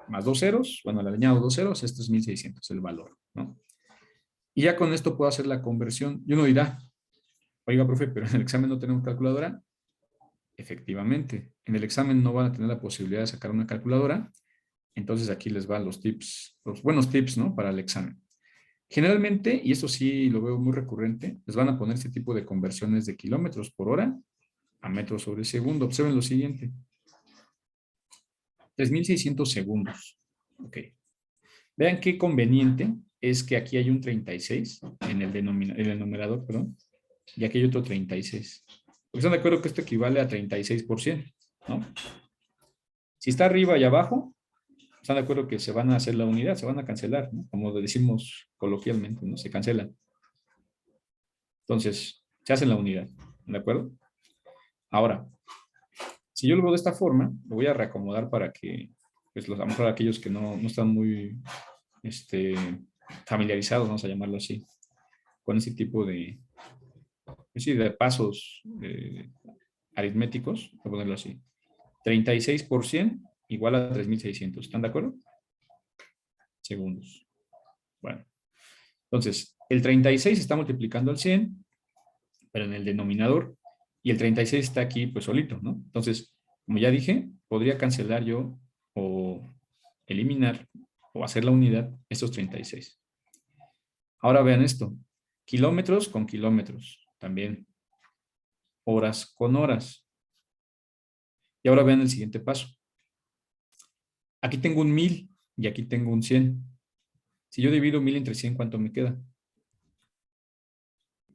Speaker 1: más 2 ceros. Bueno, le añado 2 ceros, esto es 1600, el valor, ¿no? Y ya con esto puedo hacer la conversión. Y uno dirá, oiga, profe, pero en el examen no tenemos calculadora. Efectivamente, en el examen no van a tener la posibilidad de sacar una calculadora. Entonces aquí les van los tips, los buenos tips, ¿no? Para el examen. Generalmente, y esto sí lo veo muy recurrente, les van a poner este tipo de conversiones de kilómetros por hora a metros sobre segundo. Observen lo siguiente. 3600 segundos. Ok. Vean qué conveniente es que aquí hay un 36 en el numerador, perdón, y aquí hay otro 36. Porque están de acuerdo que esto equivale a 36%, ¿no? Si está arriba y abajo, están de acuerdo que se van a hacer la unidad, se van a cancelar, ¿no? Como decimos coloquialmente, ¿no? Se cancelan. Entonces, se hace la unidad, ¿de acuerdo? Ahora, si yo lo veo de esta forma, lo voy a reacomodar para que, pues, a lo mejor aquellos que no están muy familiarizados, vamos a llamarlo así, con ese tipo de, pues sí, de pasos aritméticos, voy a ponerlo así. 36% igual a 3600. ¿Están de acuerdo? Segundos. Bueno, entonces, el 36 está multiplicando al 100, pero en el denominador, y el 36 está aquí, pues solito, ¿no? Entonces, como ya dije, podría cancelar yo o eliminar o hacer la unidad estos 36. Ahora vean esto. Kilómetros con kilómetros también. Horas con horas. Y ahora vean el siguiente paso. Aquí tengo un 1000 y aquí tengo un 100. Si yo divido 1000 entre 100, ¿cuánto me queda?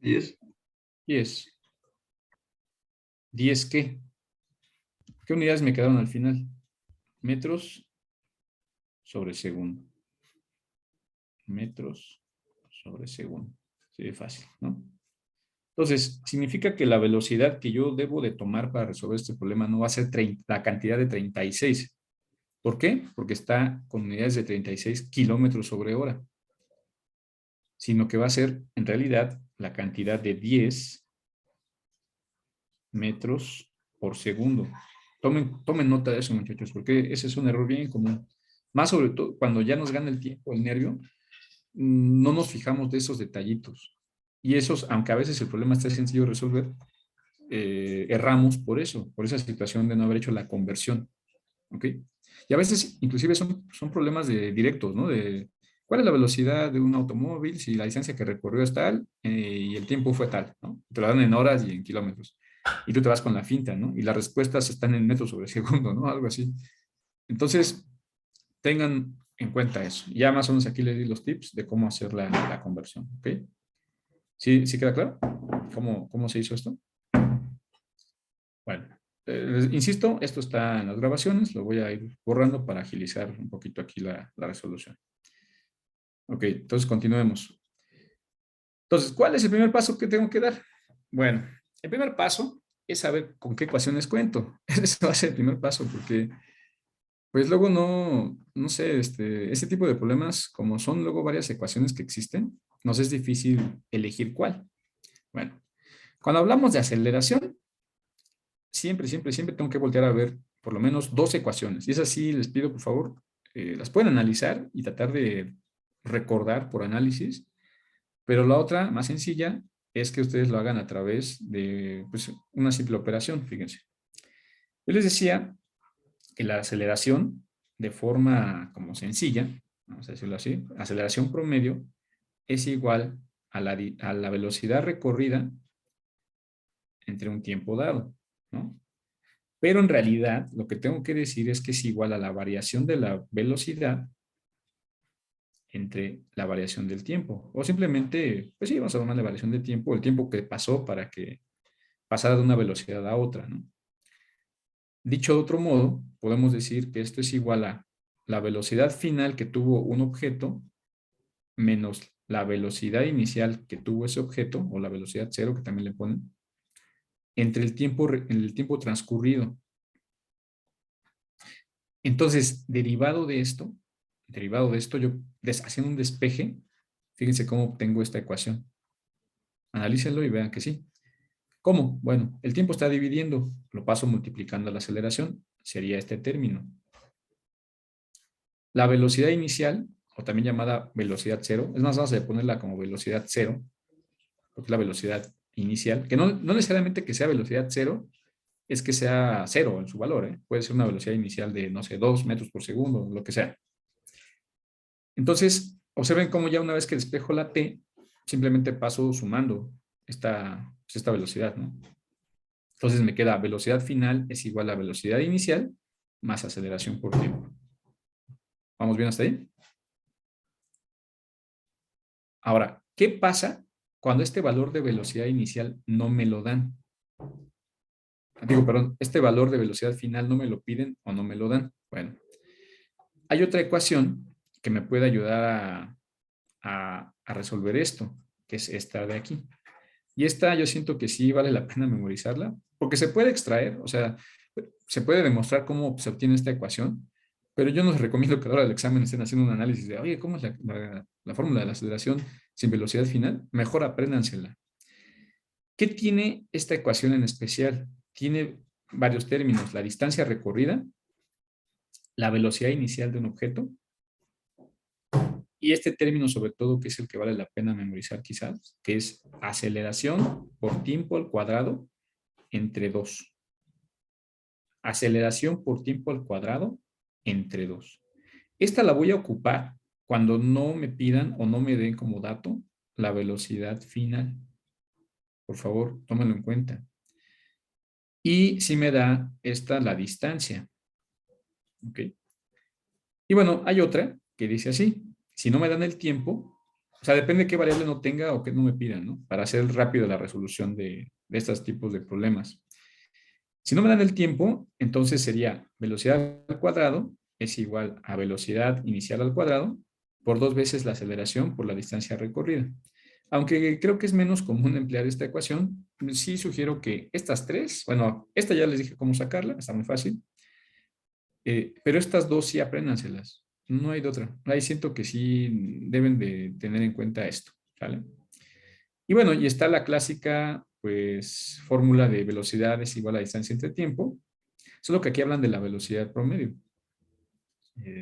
Speaker 2: 10.
Speaker 1: 10. ¿10 qué? ¿Qué unidades me quedaron al final? Metros sobre segundo. Metros sobre segundo. Sí, fácil, ¿no? Entonces, significa que la velocidad que yo debo de tomar para resolver este problema no va a ser la cantidad de 36. ¿Por qué? Porque está con unidades de 36 kilómetros sobre hora. Sino que va a ser, en realidad, la cantidad de 10 metros por segundo. Tomen nota de eso, muchachos, porque ese es un error bien común. Más sobre todo cuando ya nos gana el tiempo, el nervio, no nos fijamos de esos detallitos. Y esos, aunque a veces el problema está sencillo de resolver, erramos por eso, por esa situación de no haber hecho la conversión. ¿Ok? Y a veces, inclusive, son problemas directos, ¿no? De cuál es la velocidad de un automóvil si la distancia que recorrió es tal y el tiempo fue tal, ¿no? Te lo dan en horas y en kilómetros. Y tú te vas con la finta, ¿no? Y las respuestas están en metros sobre segundo, ¿no? Algo así. Entonces, tengan en cuenta eso. Ya más o menos aquí les di los tips de cómo hacer la conversión, ¿ok? ¿Sí queda claro? ¿Cómo se hizo esto? Bueno, insisto, esto está en las grabaciones, lo voy a ir borrando para agilizar un poquito aquí la resolución. Ok, entonces continuemos. Entonces, ¿cuál es el primer paso que tengo que dar? Bueno, el primer paso es saber con qué ecuaciones cuento. Ese va a ser el primer paso, porque pues luego no sé, este tipo de problemas, como son luego varias ecuaciones que existen, nos es difícil elegir cuál. Bueno, cuando hablamos de aceleración, siempre tengo que voltear a ver por lo menos dos ecuaciones. Y esas sí les pido, por favor, las pueden analizar y tratar de recordar por análisis. Pero la otra, más sencilla, es que ustedes lo hagan a través de pues, una simple operación, fíjense. Yo les decía que la aceleración de forma como sencilla, vamos a decirlo así, aceleración promedio es igual a la velocidad recorrida entre un tiempo dado, ¿no? Pero en realidad lo que tengo que decir es que es igual a la variación de la velocidad entre la variación del tiempo. O simplemente, pues sí, vamos a tomar la variación de tiempo, el tiempo que pasó para que pasara de una velocidad a otra, ¿no? Dicho de otro modo, podemos decir que esto es igual a la velocidad final que tuvo un objeto menos la velocidad inicial que tuvo ese objeto, o la velocidad cero que también le ponen, entre el tiempo transcurrido. Entonces, derivado de esto, yo haciendo un despeje, fíjense cómo obtengo esta ecuación. Analícenlo y vean que sí. ¿Cómo? Bueno, el tiempo está dividiendo, lo paso multiplicando la aceleración, sería este término. La velocidad inicial, o también llamada velocidad cero, es más fácil de ponerla como velocidad cero, porque es la velocidad inicial, que no necesariamente que sea velocidad cero, es que sea cero en su valor, ¿eh? Puede ser una velocidad inicial de, no sé, 2 metros por segundo, lo que sea. Entonces, observen cómo ya una vez que despejo la t, simplemente paso sumando esta velocidad, ¿no? Entonces me queda velocidad final es igual a velocidad inicial más aceleración por tiempo. ¿Vamos bien hasta ahí? Ahora, ¿qué pasa cuando este valor de velocidad inicial no me lo dan? Digo, perdón, este valor de velocidad final no me lo piden o no me lo dan. Bueno, hay otra ecuación que me puede ayudar a resolver esto, que es esta de aquí. Y esta yo siento que sí vale la pena memorizarla, porque se puede extraer, o sea, se puede demostrar cómo se obtiene esta ecuación, pero yo no les recomiendo que a la hora del examen estén haciendo un análisis de, oye, ¿cómo es la fórmula de la aceleración sin velocidad final? Mejor apréndansela. ¿Qué tiene esta ecuación en especial? Tiene varios términos, la distancia recorrida, la velocidad inicial de un objeto, y este término sobre todo, que es el que vale la pena memorizar quizás, que es aceleración por tiempo al cuadrado entre 2. Aceleración por tiempo al cuadrado entre 2. Esta la voy a ocupar cuando no me pidan o no me den como dato la velocidad final. Por favor, tómenlo en cuenta. Y si me da esta la distancia. ¿Ok? Y bueno, hay otra que dice así. Si no me dan el tiempo, o sea, depende de qué variable no tenga o qué no me pidan, ¿no? Para hacer rápido la resolución de estos tipos de problemas. Si no me dan el tiempo, entonces sería velocidad al cuadrado es igual a velocidad inicial al cuadrado por 2 veces la aceleración por la distancia recorrida. Aunque creo que es menos común emplear esta ecuación, sí sugiero que estas tres, bueno, esta ya les dije cómo sacarla, está muy fácil, pero estas dos sí apréndanselas, no hay de otra. Ahí siento que sí deben de tener en cuenta esto, ¿vale? Y bueno, y está la clásica, pues, fórmula de velocidad es igual a distancia entre tiempo, solo que aquí hablan de la velocidad promedio.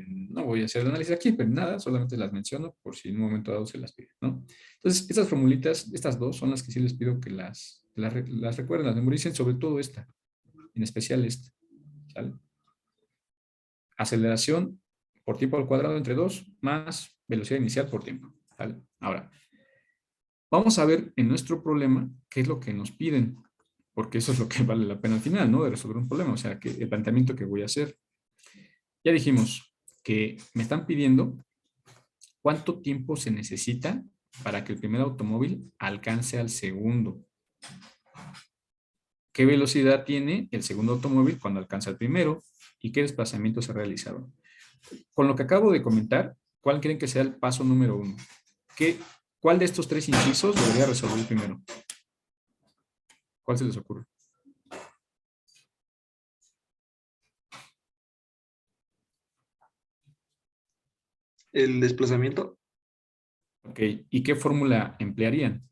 Speaker 1: No voy a hacer el análisis aquí, pero nada, solamente las menciono por si en un momento dado se las pide, ¿no? Entonces, estas formulitas, estas dos, son las que sí les pido que las recuerden, las memoricen, sobre todo esta, en especial esta, ¿sale? Aceleración por tiempo al cuadrado entre 2 más velocidad inicial por tiempo, ¿vale? Ahora, vamos a ver en nuestro problema qué es lo que nos piden, porque eso es lo que vale la pena al final, ¿no? De resolver un problema, o sea, que el planteamiento que voy a hacer. Ya dijimos que me están pidiendo cuánto tiempo se necesita para que el primer automóvil alcance al segundo. ¿Qué velocidad tiene el segundo automóvil cuando alcanza el primero? ¿Y qué desplazamientos se realizaron? Con lo que acabo de comentar, ¿cuál creen que sea el paso número 1? ¿Cuál de estos tres incisos debería resolver primero? ¿Cuál se les ocurre?
Speaker 2: El desplazamiento,
Speaker 1: Ok, ¿y qué fórmula emplearían?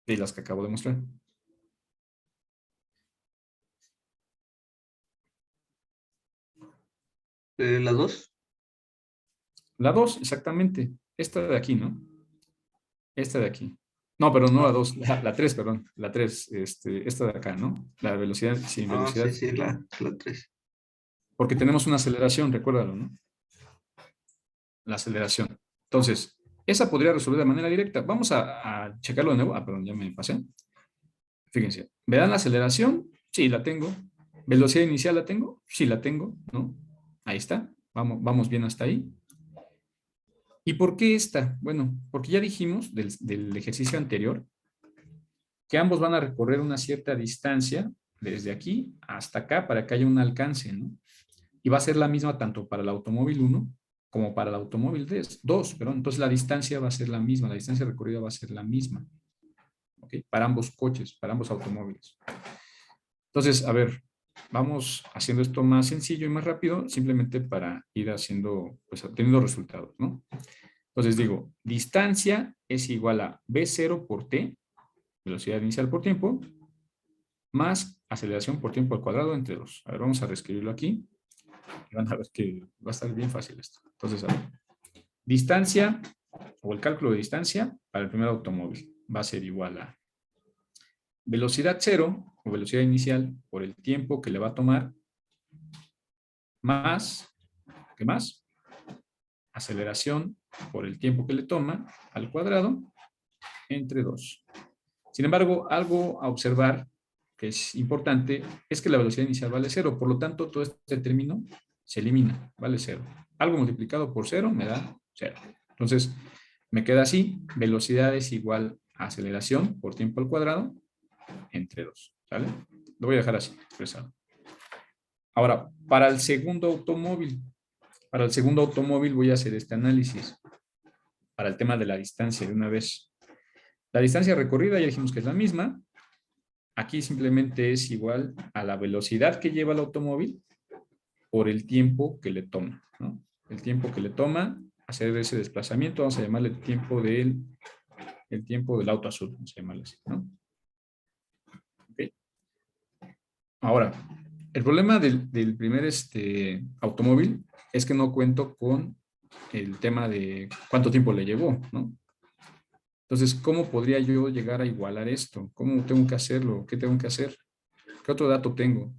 Speaker 1: De las que acabo de mostrar.
Speaker 2: las dos.
Speaker 1: La 2, exactamente. esta de aquí, ¿no? Esta de aquí. No, perdón, no la 2, la 3, perdón. La 3, esta de acá, ¿no? La velocidad sin
Speaker 2: Ah,
Speaker 1: velocidad.
Speaker 2: sí, sí, la 3.
Speaker 1: Porque tenemos una aceleración, recuérdalo, ¿no? La aceleración. Entonces, esa podría resolver de manera directa. Vamos a checarlo de nuevo. Ah, perdón, ya me pasé. Fíjense. ¿Verán la aceleración? Sí, la tengo. ¿Velocidad inicial la tengo? Sí, la tengo, ¿no? Ahí está. Vamos bien hasta ahí. ¿Y por qué esta? Bueno, porque ya dijimos del ejercicio anterior que ambos van a recorrer una cierta distancia desde aquí hasta acá para que haya un alcance, ¿no? Y va a ser la misma tanto para el automóvil 1 como para el automóvil 2, perdón. Entonces la distancia va a ser la misma, la distancia recorrida va a ser la misma, ¿ok? Para ambos coches, para ambos automóviles. Entonces, a ver, vamos haciendo esto más sencillo y más rápido, simplemente para ir haciendo, pues obteniendo resultados, ¿no? Entonces digo, distancia es igual a V0 por T, velocidad inicial por tiempo, más aceleración por tiempo al cuadrado entre 2. A ver, vamos a reescribirlo aquí. Y van a ver que va a estar bien fácil esto. Entonces, a ver, distancia o el cálculo de distancia para el primer automóvil va a ser igual a velocidad cero o velocidad inicial por el tiempo que le va a tomar más, ¿qué más? Aceleración por el tiempo que le toma al cuadrado entre 2. Sin embargo, algo a observar que es importante es que la velocidad inicial vale 0, por lo tanto todo este término se elimina, vale 0. Algo multiplicado por 0 me da 0. Entonces, me queda así, velocidad es igual a aceleración por tiempo al cuadrado entre 2, ¿sale? Lo voy a dejar así, expresado. Ahora, para el segundo automóvil voy a hacer este análisis para el tema de la distancia de una vez. La distancia recorrida ya dijimos que es la misma. Aquí simplemente es igual a la velocidad que lleva el automóvil por el tiempo que le toma, ¿no? El tiempo que le toma hacer ese desplazamiento, vamos a llamarle el tiempo del auto azul, vamos a llamarle así, ¿no? Okay. Ahora, el problema del primer automóvil es que no cuento con el tema de cuánto tiempo le llevó, ¿no? Entonces, ¿cómo podría yo llegar a igualar esto? ¿Cómo tengo que hacerlo? ¿Qué tengo que hacer? ¿Qué otro dato tengo?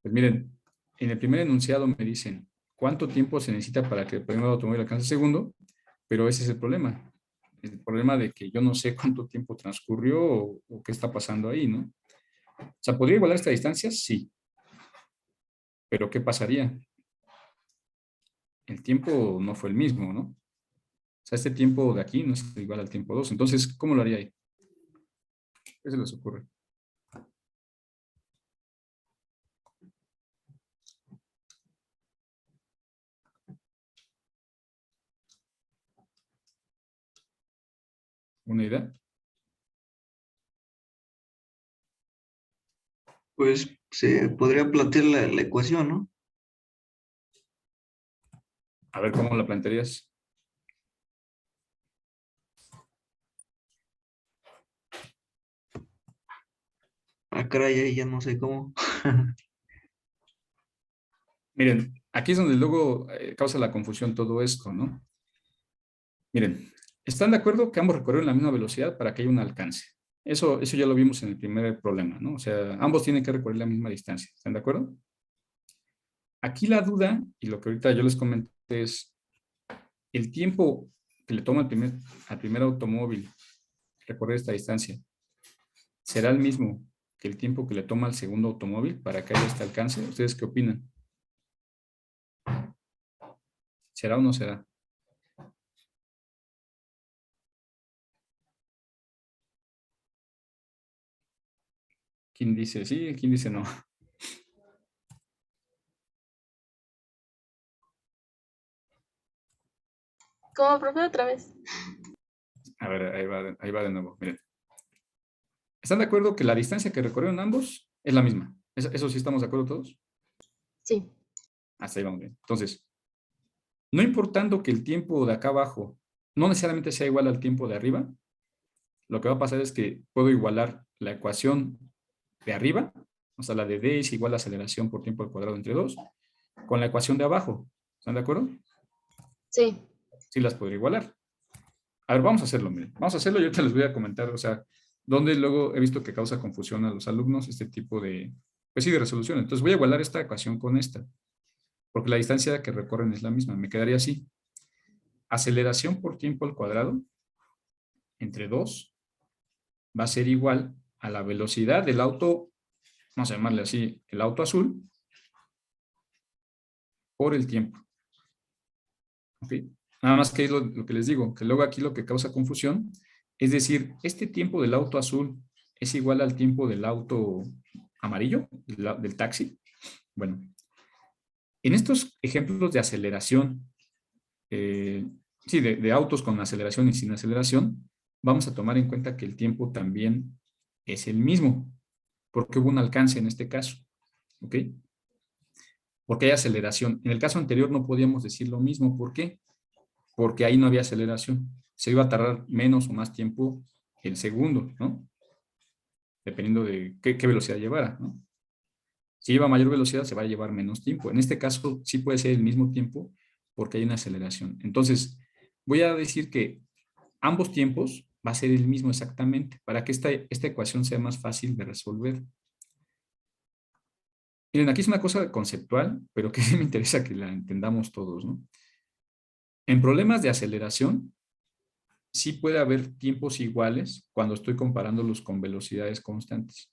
Speaker 1: Pues miren, en el primer enunciado me dicen cuánto tiempo se necesita para que el primer automóvil alcance el segundo, pero ese es el problema. El problema de que yo no sé cuánto tiempo transcurrió o qué está pasando ahí, ¿no? O sea, ¿podría igualar esta distancia? Sí. Pero ¿qué pasaría? El tiempo no fue el mismo, ¿no? O sea, este tiempo de aquí no es igual al tiempo 2. Entonces, ¿cómo lo haría ahí? ¿Qué se les ocurre? ¿Una idea?
Speaker 2: Pues se podría plantear la ecuación, ¿no?
Speaker 1: A ver, ¿cómo la plantearías?
Speaker 2: Ah, caray, ahí ya no sé cómo.
Speaker 1: Miren, aquí es donde luego causa la confusión todo esto, ¿no? Miren, ¿están de acuerdo que ambos recorrieron la misma velocidad para que haya un alcance? Eso ya lo vimos en el primer problema, ¿no? O sea, ambos tienen que recorrer la misma distancia. ¿Están de acuerdo? Aquí la duda, y lo que ahorita yo les comenté es, el tiempo que le toma al primer automóvil recorrer esta distancia, ¿será el mismo que el tiempo que le toma al segundo automóvil para que haya este alcance? ¿Ustedes qué opinan? ¿Será o no será? ¿Quién dice sí? ¿Quién dice no?
Speaker 3: ¿Cómo, profe, otra vez?
Speaker 1: A ver, ahí va de nuevo. Miren. ¿Están de acuerdo que la distancia que recorrieron ambos es la misma? ¿Eso sí estamos de acuerdo todos?
Speaker 3: Sí.
Speaker 1: Hasta ahí vamos bien. Entonces, no importando que el tiempo de acá abajo no necesariamente sea igual al tiempo de arriba, lo que va a pasar es que puedo igualar la ecuación de arriba, o sea, la de D es igual a aceleración por tiempo al cuadrado entre 2, con la ecuación de abajo. ¿Están de acuerdo?
Speaker 3: Sí.
Speaker 1: sí las podría igualar. A ver, vamos a hacerlo, miren. Vamos a hacerlo y ahorita les voy a comentar, o sea, donde luego he visto que causa confusión a los alumnos este tipo de, pues sí, de resolución. Entonces voy a igualar esta ecuación con esta, porque la distancia que recorren es la misma. Me quedaría así. Aceleración por tiempo al cuadrado entre 2 va a ser igual a la velocidad del auto, vamos a llamarle así, el auto azul, por el tiempo. ¿Ok? Nada más que es lo que les digo, que luego aquí lo que causa confusión, es decir, este tiempo del auto azul es igual al tiempo del auto amarillo, del taxi. Bueno, en estos ejemplos de aceleración, sí, de autos con aceleración y sin aceleración, vamos a tomar en cuenta que el tiempo también es el mismo, porque hubo un alcance en este caso, ¿ok? Porque hay aceleración. En el caso anterior no podíamos decir lo mismo, ¿por qué? Porque ahí no había aceleración. Se iba a tardar menos o más tiempo el segundo, ¿no? Dependiendo de qué velocidad llevara, ¿no? Si lleva mayor velocidad, se va a llevar menos tiempo. En este caso, sí puede ser el mismo tiempo porque hay una aceleración. Entonces, voy a decir que ambos tiempos va a ser el mismo exactamente para que esta ecuación sea más fácil de resolver. Miren, aquí es una cosa conceptual, pero que sí me interesa que la entendamos todos, ¿no? En problemas de aceleración, sí puede haber tiempos iguales cuando estoy comparándolos con velocidades constantes.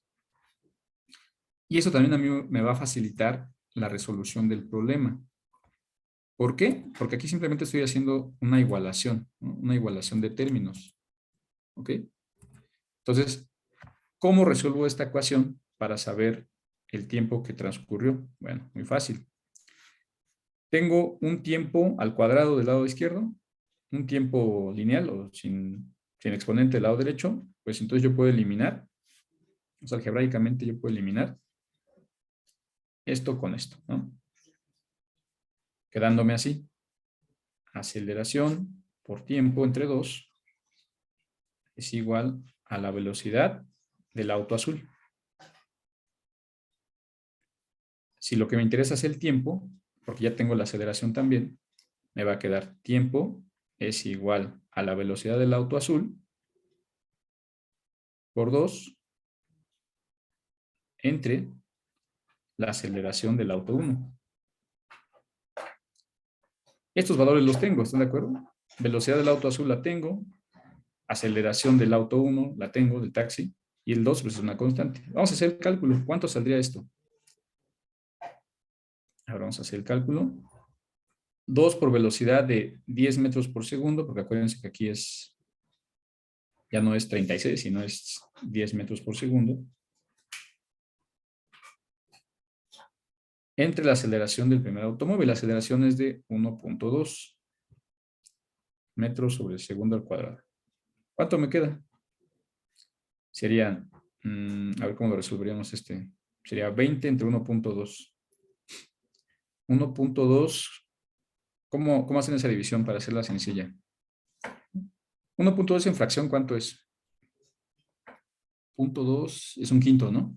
Speaker 1: Y eso también a mí me va a facilitar la resolución del problema. ¿Por qué? Porque aquí simplemente estoy haciendo una igualación, ¿no? Una igualación de términos. ¿Ok? Entonces, ¿cómo resuelvo esta ecuación para saber el tiempo que transcurrió? Bueno, muy fácil. Tengo un tiempo al cuadrado del lado izquierdo, un tiempo lineal o sin exponente del lado derecho, pues entonces yo puedo eliminar, o sea, algebraicamente yo puedo eliminar esto con esto, ¿no? Quedándome así. Aceleración por tiempo entre 2 es igual a la velocidad del auto azul. Si lo que me interesa es el tiempo, porque ya tengo la aceleración también, me va a quedar tiempo es igual a la velocidad del auto azul por 2 entre la aceleración del auto 1. Estos valores los tengo, ¿están de acuerdo? Velocidad del auto azul la tengo, aceleración del auto 1 la tengo, del taxi, y el 2 pues, es una constante. Vamos a hacer el cálculo. ¿Cuánto saldría esto? Ahora vamos a hacer el cálculo. 2 por velocidad de 10 metros por segundo, porque acuérdense que aquí ya no es 36, sino es 10 metros por segundo. Entre la aceleración del primer automóvil. La aceleración es de 1.2 metros sobre segundo al cuadrado. ¿Cuánto me queda? Serían, a ver cómo lo resolveríamos este. Sería 20 entre 1.2. 1.2, ¿cómo hacen esa división para hacerla sencilla? 1.2 en fracción, ¿cuánto es? 0.2 es un quinto, ¿no?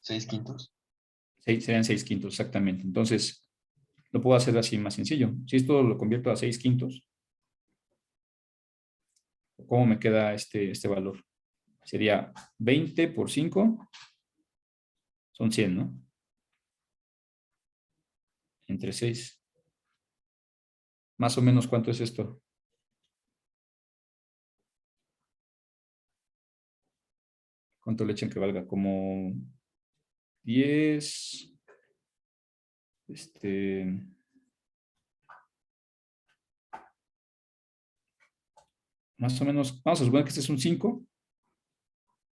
Speaker 2: 6/5.
Speaker 1: Serían 6 quintos, exactamente. Entonces, lo puedo hacer así más sencillo. Si esto lo convierto a 6 quintos, ¿cómo me queda este valor? Sería 20 por 5, son 100, ¿no? Entre 6. Más o menos, ¿cuánto es esto? ¿Cuánto le echan que valga? Como 10, más o menos, vamos a suponer que este es un 5,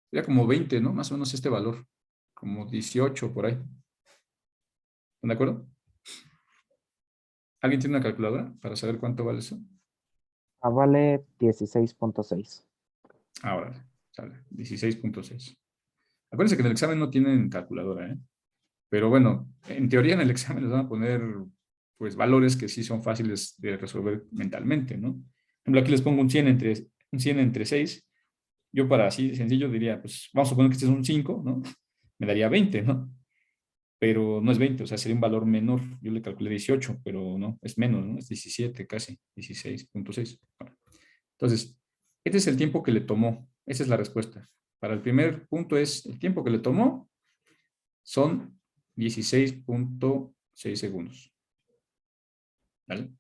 Speaker 1: sería como 20, ¿no? Más o menos este valor, como 18 por ahí. ¿Están de acuerdo? ¿Alguien tiene una calculadora para saber cuánto vale eso?
Speaker 4: Vale 16.6.
Speaker 1: Ahora, sale, 16.6. Acuérdense que en el examen no tienen calculadora, ¿eh? Pero bueno, en teoría en el examen les van a poner pues valores que sí son fáciles de resolver mentalmente, ¿no? Por ejemplo, aquí les pongo un 100 entre 6. Yo para así sencillo diría, pues vamos a suponer que este es un 5, ¿no? Me daría 20, ¿no? pero no es 20, o sea, sería un valor menor. Yo le calculé 18, pero no, es menos, ¿no? Es 17 casi, 16.6. Bueno, entonces, este es el tiempo que le tomó. Esa es la respuesta. Para el primer punto es el tiempo que le tomó son 16.6 segundos. ¿Vale?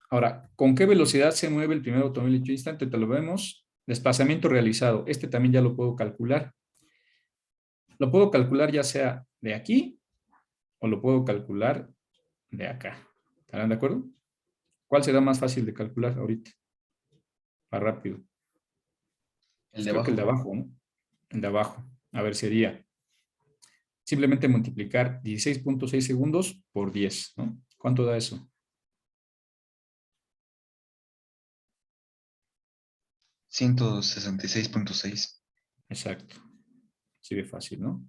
Speaker 1: Ahora, ¿con qué velocidad se mueve el primer automóvil en dicho instante? Te lo vemos. Desplazamiento realizado. Este también ya lo puedo calcular. Lo puedo calcular ya sea de aquí o lo puedo calcular de acá. ¿Estarán de acuerdo? ¿Cuál será más fácil de calcular ahorita? Más rápido.
Speaker 5: El
Speaker 1: Pues
Speaker 5: de
Speaker 1: creo que el de
Speaker 5: abajo.
Speaker 1: abajo, ¿no? El de abajo. A ver, sería simplemente multiplicar 16.6 segundos por 10, ¿no? ¿Cuánto da eso?
Speaker 5: 166.6.
Speaker 1: Exacto. Así de fácil, ¿no?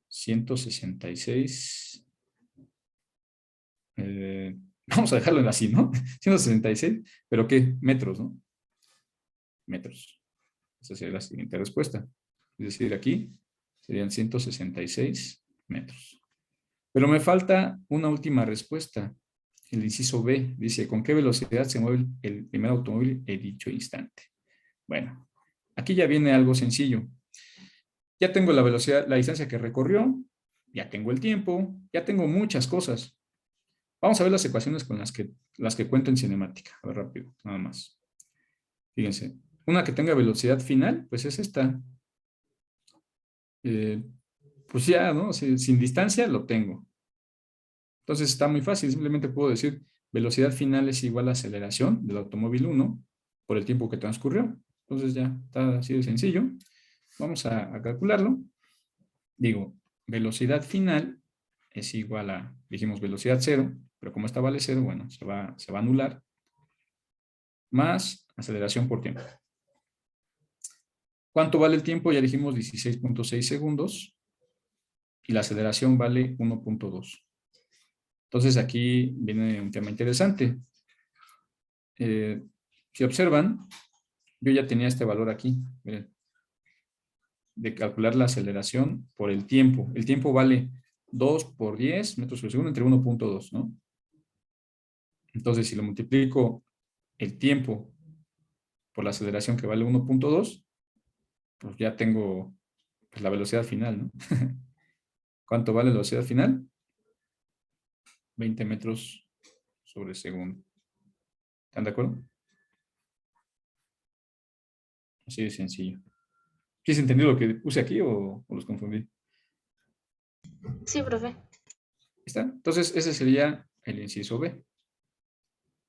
Speaker 1: 166. Vamos a dejarlo así, ¿no? 166, pero ¿qué? Metros, ¿no? Metros. Esa sería la siguiente respuesta. Es decir, aquí serían 166 metros. Pero me falta una última respuesta. El inciso B dice, ¿con qué velocidad se mueve el primer automóvil en dicho instante? Bueno, aquí ya viene algo sencillo. Ya tengo la velocidad, la distancia que recorrió, ya tengo el tiempo, ya tengo muchas cosas. Vamos a ver las ecuaciones con las que cuento en cinemática. A ver, rápido, nada más. Fíjense, una que tenga velocidad final, pues es esta. Eh, pues ya, ¿no? Sin distancia lo tengo. Entonces está muy fácil, simplemente puedo decir velocidad final es igual a aceleración del automóvil 1 por el tiempo que transcurrió. Entonces ya está así de sencillo. Vamos a calcularlo. Digo, velocidad final es igual a, dijimos velocidad 0, pero como esta vale 0, bueno, se va a anular, más aceleración por tiempo. ¿Cuánto vale el tiempo? Ya dijimos 16.6 segundos y la aceleración vale 1.2. Entonces aquí viene un tema interesante. Si observan, yo ya tenía este valor aquí, miren, de calcular la aceleración por el tiempo. El tiempo vale 2 por 10 metros por segundo entre 1.2, ¿no? Entonces, si lo multiplico el tiempo por la aceleración que vale 1.2, pues ya tengo pues, la velocidad final, ¿no? ¿Cuánto vale la velocidad final? 20 metros sobre segundo. ¿Están de acuerdo? Así de sencillo. ¿Sí se entendió lo que puse aquí o los confundí?
Speaker 3: Sí, profe.
Speaker 1: ¿Está? Entonces, ese sería el inciso B.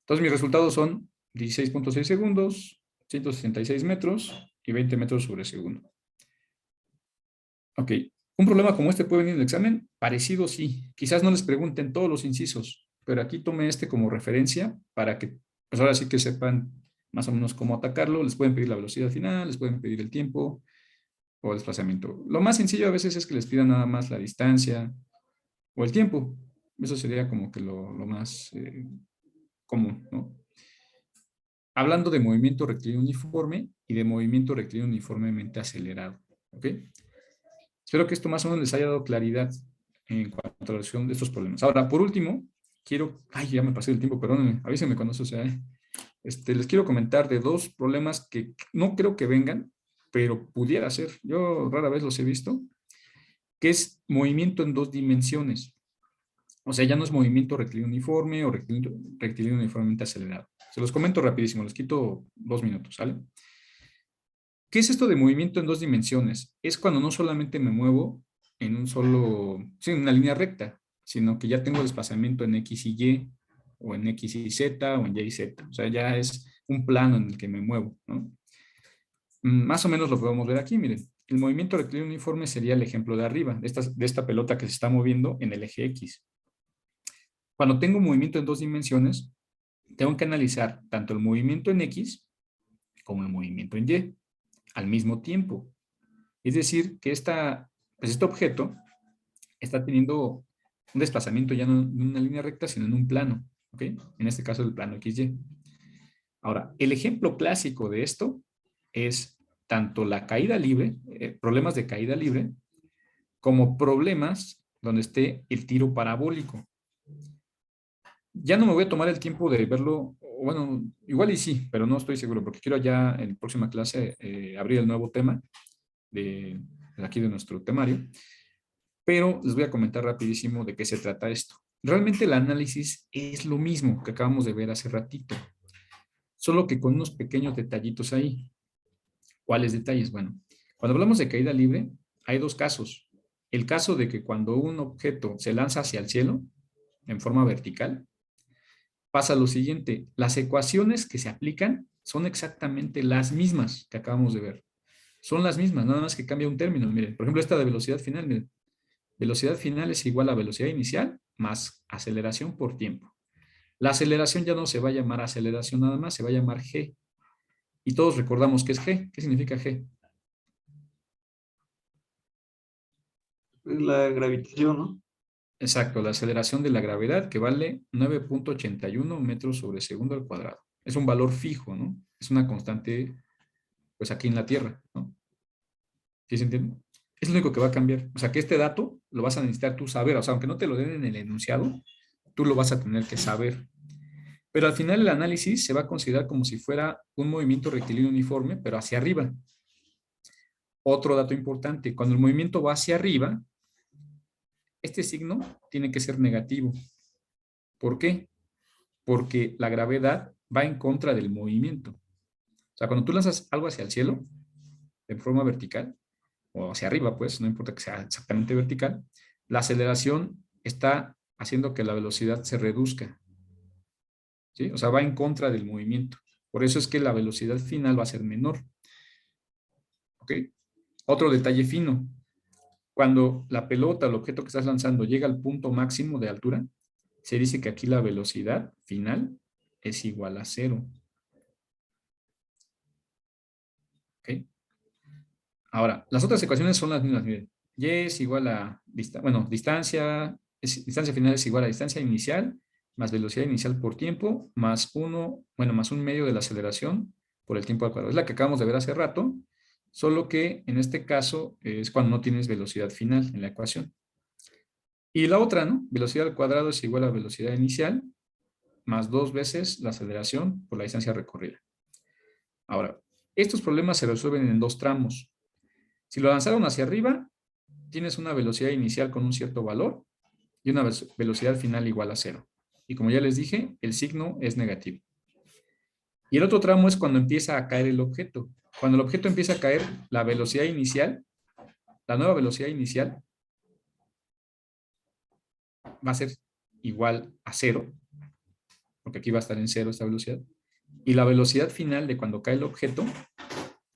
Speaker 1: Entonces, mis resultados son 16.6 segundos, 166 metros y 20 metros sobre segundo. Ok. ¿Un problema como este puede venir en el examen? Parecido, sí. Quizás no les pregunten todos los incisos, pero aquí tomé este como referencia para que, pues ahora sí que sepan más o menos cómo atacarlo. Les pueden pedir la velocidad final, les pueden pedir el tiempo o el desplazamiento. Lo más sencillo a veces es que les pidan nada más la distancia o el tiempo. Eso sería como que lo más común, ¿no? Hablando de movimiento rectilíneo uniforme y de movimiento rectilíneo uniformemente acelerado. ¿Ok? Espero que esto más o menos les haya dado claridad en cuanto a la resolución de estos problemas. Ahora, por último, quiero... Ay, ya me pasé el tiempo, perdónenme. Avísenme cuando eso sea. Les quiero comentar de dos problemas que no creo que vengan, pero pudiera ser. Yo rara vez los he visto, que es movimiento en dos dimensiones. O sea, ya no es movimiento rectilíneo uniforme o rectilíneo uniformemente acelerado. Se los comento rapidísimo, les quito 2 minutos, ¿sale? ¿Qué es esto de movimiento en dos dimensiones? Es cuando no solamente me muevo en un solo, sí, en una línea recta, sino que ya tengo desplazamiento en X y Y, o en X y Z, o en Y y Z. O sea, ya es un plano en el que me muevo, ¿no? Más o menos lo podemos ver aquí, miren. El movimiento rectilíneo uniforme sería el ejemplo de arriba, de esta pelota que se está moviendo en el eje X. Cuando tengo un movimiento en dos dimensiones, tengo que analizar tanto el movimiento en X como el movimiento en Y al mismo tiempo. Es decir, que pues este objeto está teniendo un desplazamiento ya no en una línea recta, sino en un plano. ¿Ok? En este caso, el plano XY. Ahora, el ejemplo clásico de esto es tanto la caída libre, problemas de caída libre, como problemas donde esté el tiro parabólico. Ya no me voy a tomar el tiempo de verlo, bueno, igual y sí, pero no estoy seguro, porque quiero ya en la próxima clase abrir el nuevo tema de aquí de nuestro temario, pero les voy a comentar rapidísimo de qué se trata esto. Realmente el análisis es lo mismo que acabamos de ver hace ratito, solo que con unos pequeños detallitos ahí. ¿Cuáles detalles? Bueno, cuando hablamos de caída libre, hay dos casos. El caso de que cuando un objeto se lanza hacia el cielo, en forma vertical, pasa lo siguiente, las ecuaciones que se aplican son exactamente las mismas que acabamos de ver. Son las mismas, nada más que cambia un término. Miren, por ejemplo, esta de velocidad final, miren, velocidad final es igual a velocidad inicial más aceleración por tiempo. La aceleración ya no se va a llamar aceleración nada más, se va a llamar g. Y todos recordamos qué es g. ¿Qué significa g?
Speaker 2: La gravitación, ¿no?
Speaker 1: Exacto, la aceleración de la gravedad que vale 9.81 metros sobre segundo al cuadrado. Es un valor fijo, ¿no? Es una constante, pues aquí en la Tierra, ¿no? ¿Sí se entiende? Es lo único que va a cambiar. O sea, que este dato lo vas a necesitar tú saber. O sea, aunque no te lo den en el enunciado, tú lo vas a tener que saber. Pero al final el análisis se va a considerar como si fuera un movimiento rectilíneo uniforme, pero hacia arriba. Otro dato importante, cuando el movimiento va hacia arriba, este signo tiene que ser negativo. ¿Por qué? Porque la gravedad va en contra del movimiento. O sea, cuando tú lanzas algo hacia el cielo, de forma vertical, o hacia arriba, pues, no importa que sea exactamente vertical, la aceleración está haciendo que la velocidad se reduzca. ¿Sí? O sea, va en contra del movimiento. Por eso es que la velocidad final va a ser menor. ¿Ok? Otro detalle fino. Cuando la pelota o el objeto que estás lanzando llega al punto máximo de altura, se dice que aquí la velocidad final es igual a 0. ¿Ok? Ahora, las otras ecuaciones son las mismas. Miren, y es igual a, distancia final es igual a distancia inicial más velocidad inicial por tiempo más 1, bueno, más 1/2 de la aceleración por el tiempo al cuadrado. Es la que acabamos de ver hace rato, solo que en este caso es cuando no tienes velocidad final en la ecuación. Y la otra, ¿no? Velocidad al cuadrado es igual a velocidad inicial más 2 veces la aceleración por la distancia recorrida. Ahora, estos problemas se resuelven en dos tramos. Si lo lanzaron hacia arriba, tienes una velocidad inicial con un cierto valor y una velocidad final igual a 0. Y como ya les dije, el signo es negativo. Y el otro tramo es cuando empieza a caer el objeto. Cuando el objeto empieza a caer, la velocidad inicial, la nueva velocidad inicial, va a ser igual a 0, porque aquí va a estar en 0 esta velocidad. Y la velocidad final de cuando cae el objeto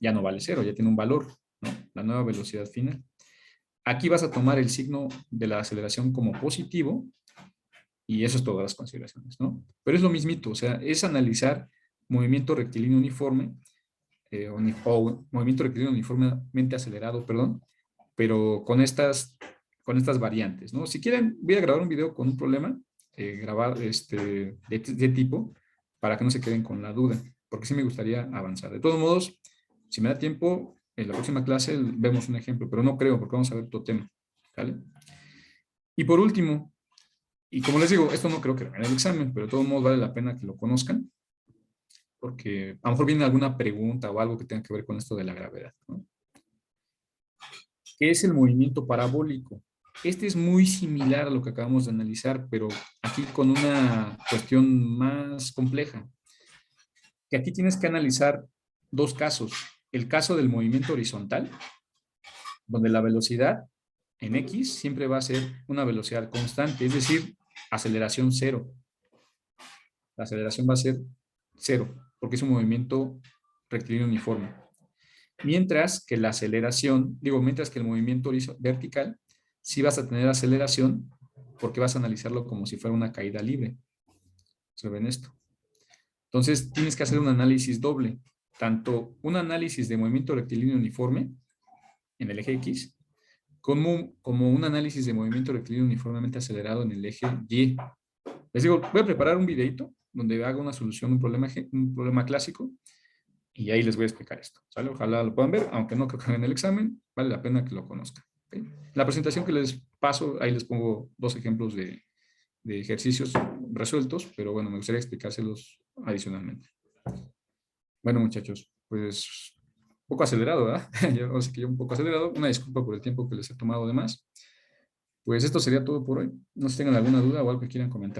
Speaker 1: ya no vale 0, ya tiene un valor, ¿no? La nueva velocidad final. Aquí vas a tomar el signo de la aceleración como positivo y eso es todas las consideraciones, ¿no? Pero es lo mismito, o sea, es analizar movimiento rectilíneo uniforme o movimiento rectilíneo uniformemente acelerado, perdón, pero con estas variantes, ¿no? Si quieren, voy a grabar un video con un problema, grabar de tipo, para que no se queden con la duda, porque sí me gustaría avanzar. De todos modos, si me da tiempo, en la próxima clase vemos un ejemplo, pero no creo, porque vamos a ver otro tema, ¿vale? Y por último, y como les digo, esto no creo que en el examen, pero de todos modos vale la pena que lo conozcan, porque a lo mejor viene alguna pregunta o algo que tenga que ver con esto de la gravedad, ¿no? ¿Qué es el movimiento parabólico? Este es muy similar a lo que acabamos de analizar, pero aquí con una cuestión más compleja. Que aquí tienes que analizar dos casos. El caso del movimiento horizontal, donde la velocidad en X siempre va a ser una velocidad constante, es decir, aceleración cero. La aceleración va a ser cero, porque es un movimiento rectilíneo uniforme. Mientras que la aceleración, mientras que el movimiento vertical, sí vas a tener aceleración, porque vas a analizarlo como si fuera una caída libre. ¿Se ven esto? Entonces, tienes que hacer un análisis doble, tanto un análisis de movimiento rectilíneo uniforme en el eje X, como un análisis de movimiento rectilíneo uniformemente acelerado en el eje Y. Les digo, voy a preparar un videito donde haga una solución, un problema clásico, y ahí les voy a explicar esto, ¿sale? Ojalá lo puedan ver, aunque no creo que hagan el examen, vale la pena que lo conozcan. ¿Ok? La presentación que les paso, ahí les pongo 2 ejemplos de ejercicios resueltos, pero bueno, me gustaría explicárselos adicionalmente. Bueno, muchachos, pues un poco acelerado, ¿verdad? Yo sé que yo un poco acelerado. Una disculpa por el tiempo que les he tomado de más. Pues esto sería todo por hoy. No sé si tengan alguna duda o algo que quieran comentar.